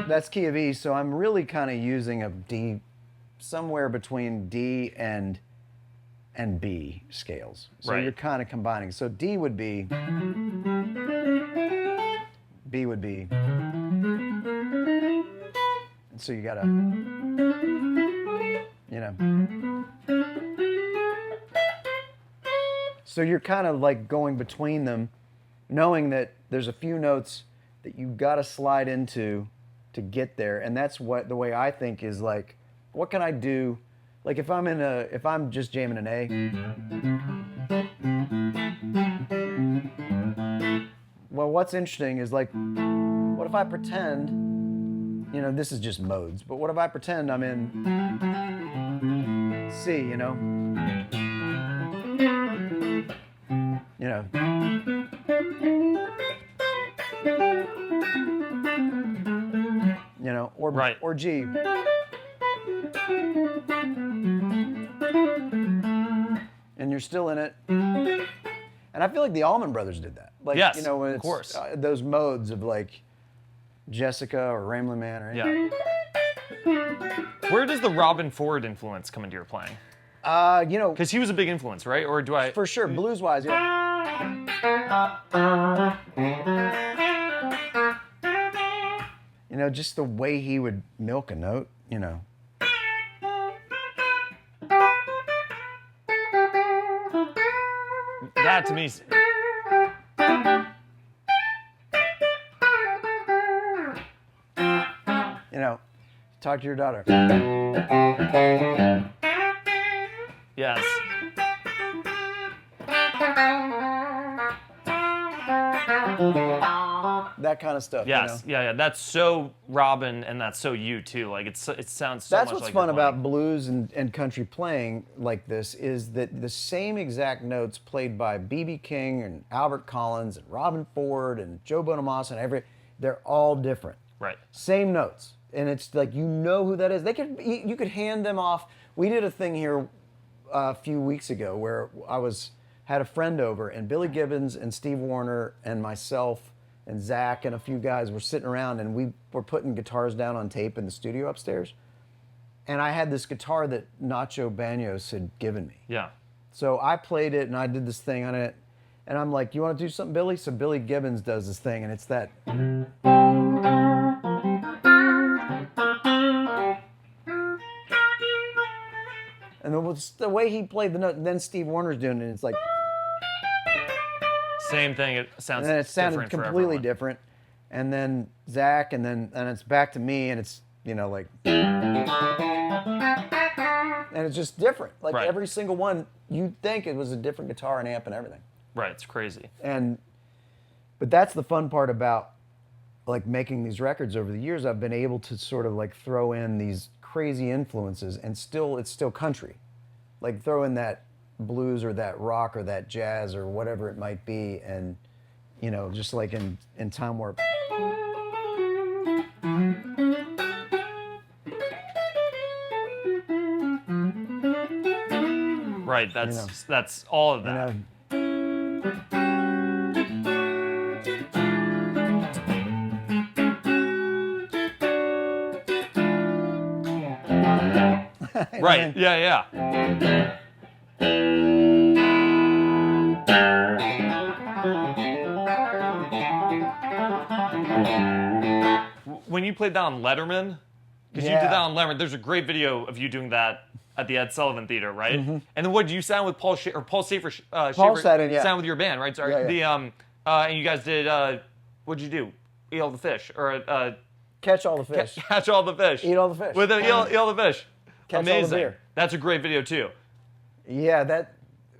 that's key of E. So I'm really kind of using a D, somewhere between D and B scales. So Right. you're kind of combining. So D would be, B would be, and so you gotta, So you're kind of like going between them, knowing that there's a few notes that you gotta slide into to get there. And that's what the way I think is like, what can I do? Like if I'm just jamming an A. Well, what's interesting is like, what if I pretend, this is just modes, but what if I pretend I'm in C, or Right. or G. And you're still in it. And I feel like the Allman Brothers did that. Like, Yes, when of it's course. Those modes of like Jessica or Ramblin' Man or anything. Yeah. Where does the Robin Ford influence come into your playing? Because he was a big influence, right? Or do I? For sure, blues-wise, yeah. Just the way he would milk a note, That to me. Talk to your daughter. Yes. That kind of stuff. Yes. Yeah. That's so Robin, and that's so you too. Like it sounds so That's much what's like fun you're about playing. blues and country playing like this is that the same exact notes played by B.B. King and Albert Collins and Robin Ford and Joe Bonamassa and they're all different. Right. Same notes. And it's like, who that is. You could hand them off. We did a thing here a few weeks ago where had a friend over, and Billy Gibbons and Steve Warner and myself and Zach and a few guys were sitting around, and we were putting guitars down on tape in the studio upstairs. And I had this guitar that Nacho Banos had given me. Yeah. So I played it and I did this thing on it, And I'm like, you want to do something, Billy? So Billy Gibbons does this thing, and it's that. And the way he played the note, and then Steve Warner's doing it, it's like. Same thing. It sounds. And then it sounded different for completely everyone. different. And then Zach, and it's back to me, and it's, you know, like. And it's just different. Like Right. every single one, you'd think it was a different guitar and amp and everything. Right. It's crazy. But that's the fun part about like making these records over the years. I've been able to sort of like throw in these crazy influences, and it's still country. Like throw in that blues or that rock or that jazz or whatever it might be, and you know, just like in Time Warp. Right. That's all of that. Right. Yeah. When you played that on Letterman, because you did that on Letterman, there's a great video of you doing that at the Ed Sullivan Theater, right? Mm-hmm. And then what did you sound with Paul Schaefer? Paul sat in, yeah. Sound with your band, right? Sorry. Yeah. And you guys did. What'd you do? Eat all the fish, or Catch all the fish. Catch all the fish. Eat all the fish. With eat all the fish. Catch Amazing. all the beer. That's a great video too. Yeah, that.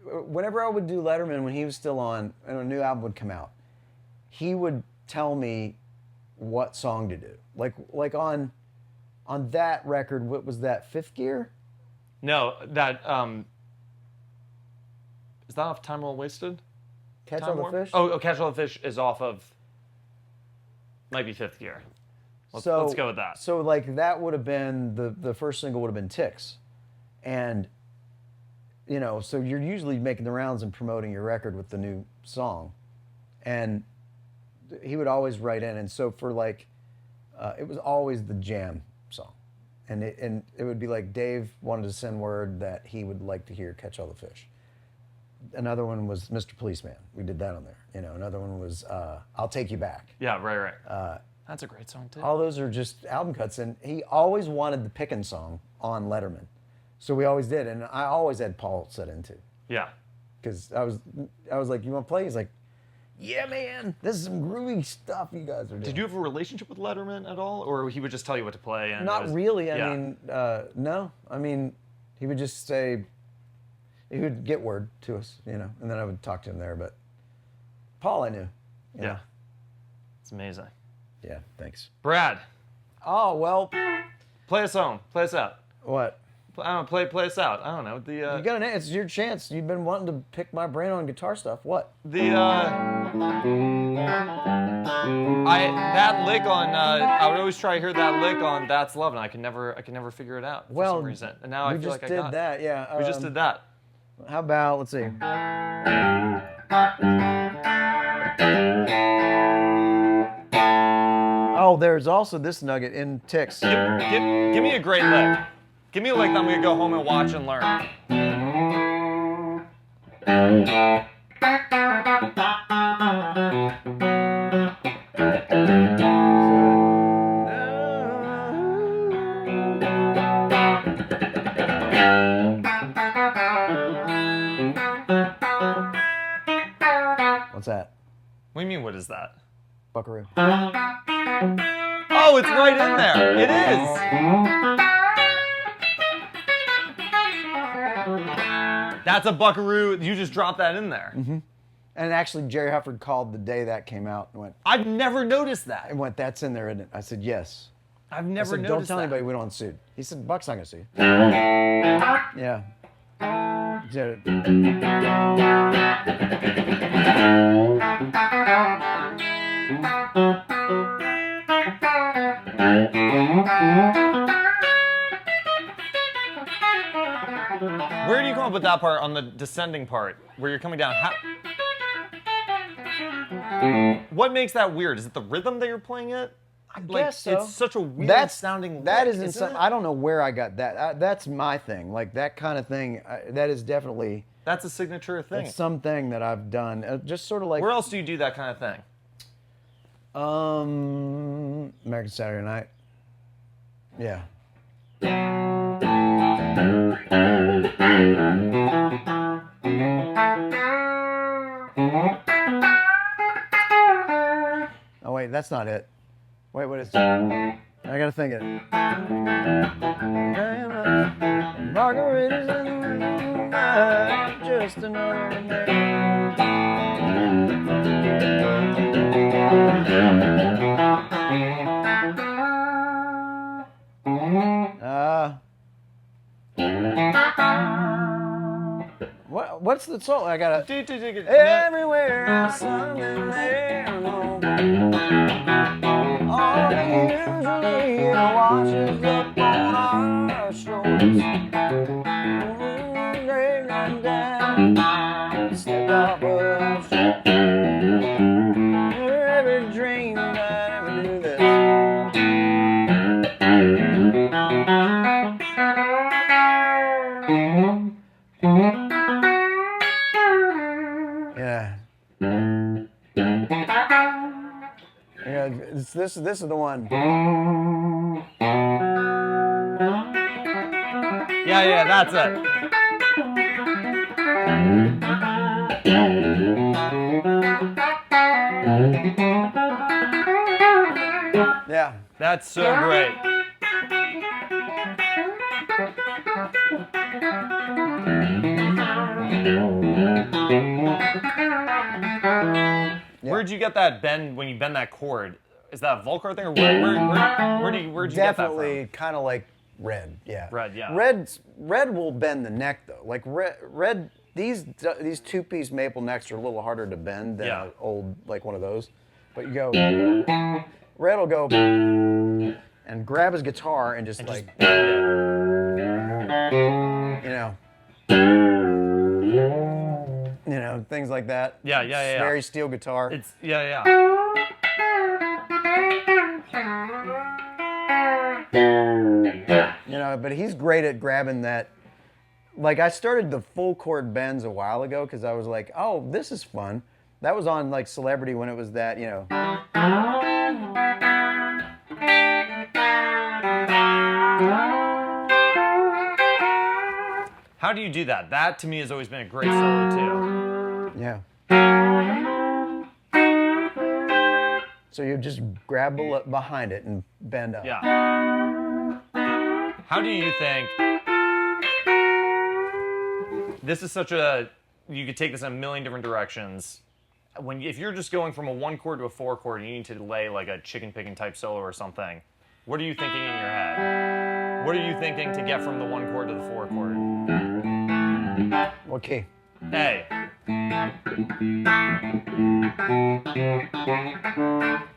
Whenever I would do Letterman when he was still on, and a new album would come out, he would tell me what song to do. Like on that record, what was that? Fifth Gear? No, that is that off Time Well Wasted? Catch Time all the Warp? fish. Oh, Catch All the Fish is off of. Might be Fifth Gear. Let's go with that. So like that would have been the first single would have been Ticks, and you know, so you're usually making the rounds and promoting your record with the new song, and he would always write in, and so for like, it was always the jam song, and it would be like Dave wanted to send word that he would like to hear Catch All the Fish. Another one was Mr. Policeman. We did that on there. You know, another one was I'll Take You Back. Yeah, right. That's a great song too. All those are just album cuts, and he always wanted the Pickin' song on Letterman, so we always did, and I always had Paul set in too. Yeah. Because I was like, you want to play? He's like, yeah, man, this is some groovy stuff you guys are doing. Did you have a relationship with Letterman at all, or he would just tell you what to play? And Not really. Yeah. I mean, no. I mean, he would just say, he would get word to us, you know, and then I would talk to him there. But Paul, I knew. You know. It's amazing. Yeah. Thanks. Brad, Oh well. play us home. Play us out. What? I don't know. Play us out. I don't know. You got it's your chance. You've been wanting to pick my brain on guitar stuff. What? That lick on I would always try to hear that lick on That's Love, and I can never figure it out for some reason. And now I feel like I got We just did that. Yeah. We just did that. How about, let's see. Oh, there's also this nugget in Ticks. Give me a great lick. Give me a lick that I'm gonna go home and watch and learn. What's that? What do you mean, what is that? Buckaroo. Oh, it's right in there. It is. That's a buckaroo. You just dropped that in there. Mm-hmm. And actually, Jerry Hufford called the day that came out and went, I've never noticed that. that's in there, isn't it? I said, yes. I've I never said, noticed don't tell that. anybody we don't want sued. He said, Buck's not going to sue you. Yeah. Where do you come up with that part on the descending part, where you're coming down? What makes that weird? Is it the rhythm that you're playing it? I guess so. It's such a weird sounding That lick, isn't. I don't know where I got that. That's my thing. Like that kind of thing. That is definitely That's a signature thing. It's something that I've done. Just sort of like. Where else do you do that kind of thing? American Saturday Night. Yeah. Oh wait, that's not it. Wait, what is it? I gotta think it. Margaritas in the moonlight, just another name. What's the song? I gotta. Everywhere, something there. All usually washes up on our shoulders. Step off of every dream that I ever do this. Yeah, this is the one. Yeah, that's it. Yeah. That's so great. Yeah. Where'd you get that bend when you bend that chord? Is that a Volcar thing, or where'd you get that from? Definitely kind of like Red, yeah. Red, yeah. Red will bend the neck though. Like Red these two-piece maple necks are a little harder to bend than an old like one of those. But you go, Red will go and grab his guitar and just like, you know, things like that. Yeah. Very steel guitar. It's yeah. You know, but he's great at grabbing that. Like I started the full chord bends a while ago because I was like, oh, this is fun. That was on like Celebrity when it was that, you know. How do you do that? That to me has always been a great solo too. Yeah. So you just grab behind it and bend up. Yeah. How do you think this is such a, you could take this in a million different directions. If you're just going from a 1 chord to a 4 chord and you need to lay like a chicken picking type solo or something, what are you thinking in your head? What are you thinking to get from the 1 chord to the 4 chord? What key? A.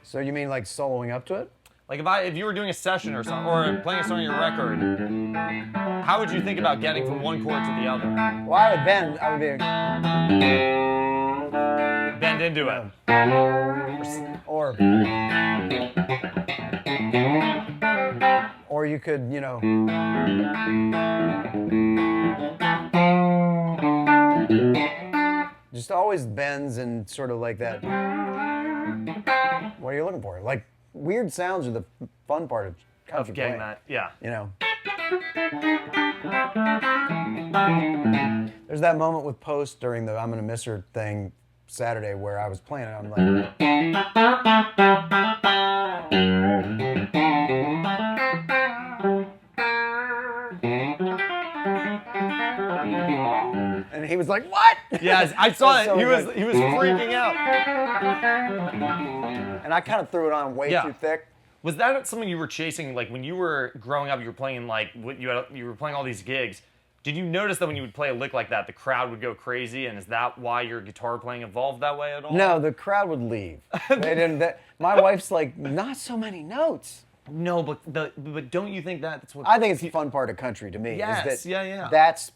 So you mean like soloing up to it? Like if you were doing a session or something, or playing a song on your record, how would you think about getting from 1 chord to the other? Well, I would bend. I would be. Bend into it. Or you could, you know. Just always bends and sort of like that. What are you looking for? Like weird sounds are the fun part of country getting playing. that, yeah. You know. There's that moment with Post during the I'm Gonna Miss Her thing Saturday where I was playing it. I'm like. And he was like, "What?" Yes, I saw it. So He was freaking out. And I kind of threw it on way too thick. Was that something you were chasing? Like when you were growing up, you were playing like you were playing all these gigs. Did you notice that when you would play a lick like that, the crowd would go crazy? And is that why your guitar playing evolved that way at all? No, the crowd would leave. They didn't. My wife's like, "Not so many notes." No, but don't you think that's what? I think it's the fun part of country to me. Yes, is that yeah.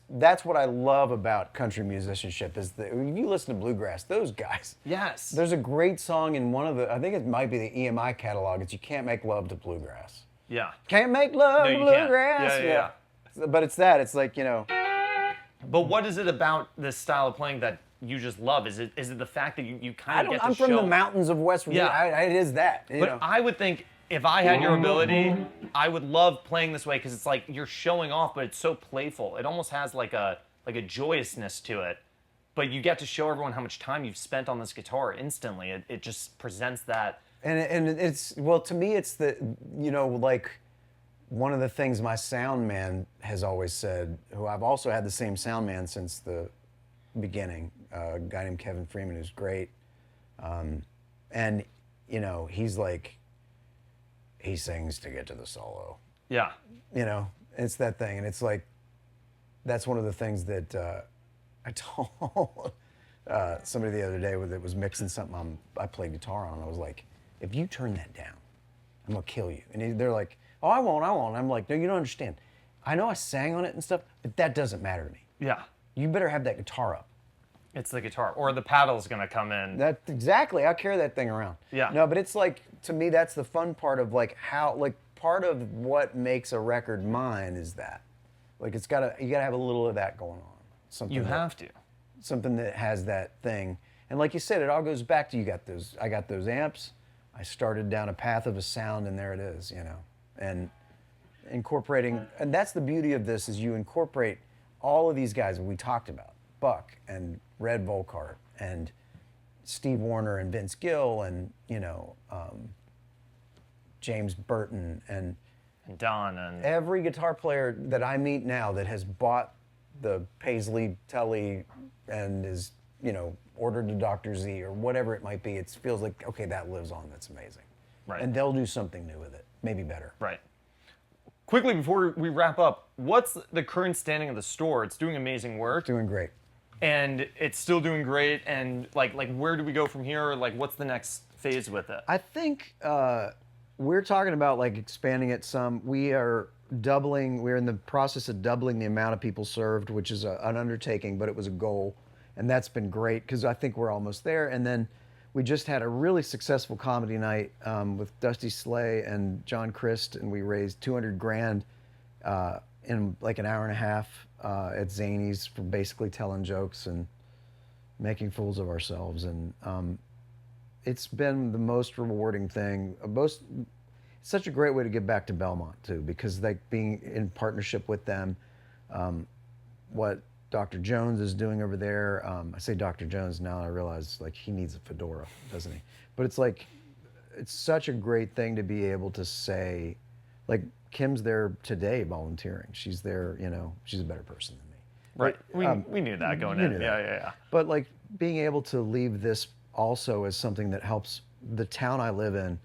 That's what I love about country musicianship is that when you listen to bluegrass, those guys. Yes. There's a great song in one of the, I think it might be the EMI catalog. It's "You Can't Make Love to Bluegrass." Yeah. Can't make love to you can't. bluegrass. Yeah. But it's that. It's like, you know, But what is it about this style of playing that you just love? Is it the fact that you kind of get to I'm from show... the mountains of West Virginia. Yeah. It is that. You know. I would think if I had your ability, I would love playing this way because it's like you're showing off, but it's so playful. It almost has like a joyousness to it. But you get to show everyone how much time you've spent on this guitar instantly. It just presents that. And it's, well, to me, it's the, you know, like one of the things my sound man has always said, who I've also had the same sound man since the beginning, a guy named Kevin Freeman, who's great. And, you know, he's like, he sings to get to the solo. Yeah. You know, it's that thing. And it's like, that's one of the things that I told somebody the other day that was mixing something I played guitar on. I was like, if you turn that down, I'm gonna kill you. And they're like, oh, I won't. I'm like, no, you don't understand. I know I sang on it and stuff, but that doesn't matter to me. Yeah. You better have that guitar up. It's the guitar. Or the paddle's gonna come in. Exactly, I'll carry that thing around. Yeah. No, but it's like, to me, that's the fun part of like how, like part of what makes a record mine is that. Like you gotta have a little of that going on. Something You have to. Something that has that thing. And like you said, it all goes back to I got those amps. I started down a path of a sound, and there it is, you know. And incorporating, and that's the beauty of this, is you incorporate all of these guys that we talked about, Buck and Red Volkart and Steve Warner and Vince Gill and, you know, James Burton and Don and every guitar player that I meet now that has bought the Paisley Telly and is, you know, ordered a Dr. Z or whatever it might be, it feels like, okay, that lives on, that's amazing. Right. And they'll do something new with it, maybe better. Right. Quickly, before we wrap up, what's the current standing of the store? It's doing amazing work. Doing great. And it's still doing great, and like where do we go from here? Like, what's the next phase with it? I think we're talking about like expanding it some. We're in the process of doubling the amount of people served, which is an undertaking, but it was a goal. And that's been great because I think we're almost there. And then we just had a really successful comedy night with Dusty Slay and John Christ, and we raised $200,000 in like an hour and a half at Zany's for basically telling jokes and making fools of ourselves. And it's been the most rewarding thing. It's such a great way to give back to Belmont too, because like being in partnership with them, what Dr. Jones is doing over there. I say Dr. Jones now, I realize like he needs a fedora, doesn't he? But it's like, it's such a great thing to be able to say, like Kim's there today volunteering. She's there, you know, she's a better person than me. Right. But, we knew that going in. Yeah. But like being able to leave this also as something that helps the town I live in,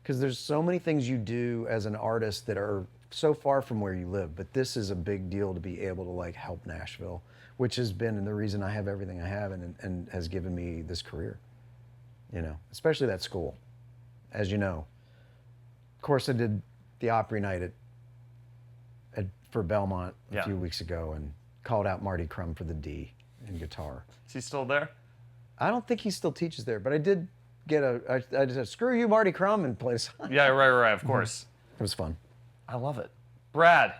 because there's so many things you do as an artist that are so far from where you live, but this is a big deal to be able to like help Nashville, which has been the reason I have everything I have and has given me this career, you know, especially that school, as you know. Of course, I did the Opry night for Belmont a few weeks ago and called out Marty Crum for the D in guitar. Is he still there? I don't think he still teaches there, but I did get I just said, screw you, Marty Crum, and played a song. Yeah, right, of course. It was fun. I love it. Brad.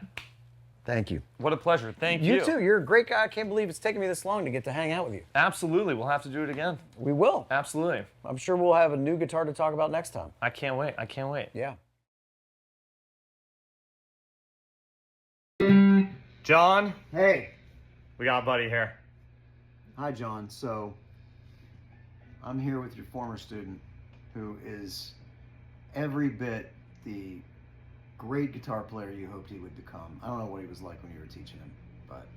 Thank you. What a pleasure. Thank you. You too. You're a great guy. I can't believe it's taken me this long to get to hang out with you. Absolutely. We'll have to do it again. We will. Absolutely. I'm sure we'll have a new guitar to talk about next time. I can't wait. Yeah. John. Hey. We got a buddy here. Hi, John. So, I'm here with your former student who is every bit the great guitar player you hoped he would become. I don't know what he was like when you were teaching him, but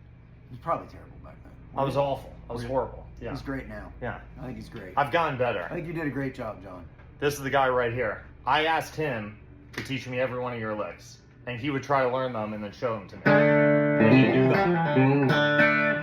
he was probably terrible back then. I was awful. I was horrible. Yeah. He's great now. Yeah. I think he's great. I've gotten better. I think you did a great job, John. This is the guy right here. I asked him to teach me every one of your licks, and he would try to learn them and then show them to me. Would you do that?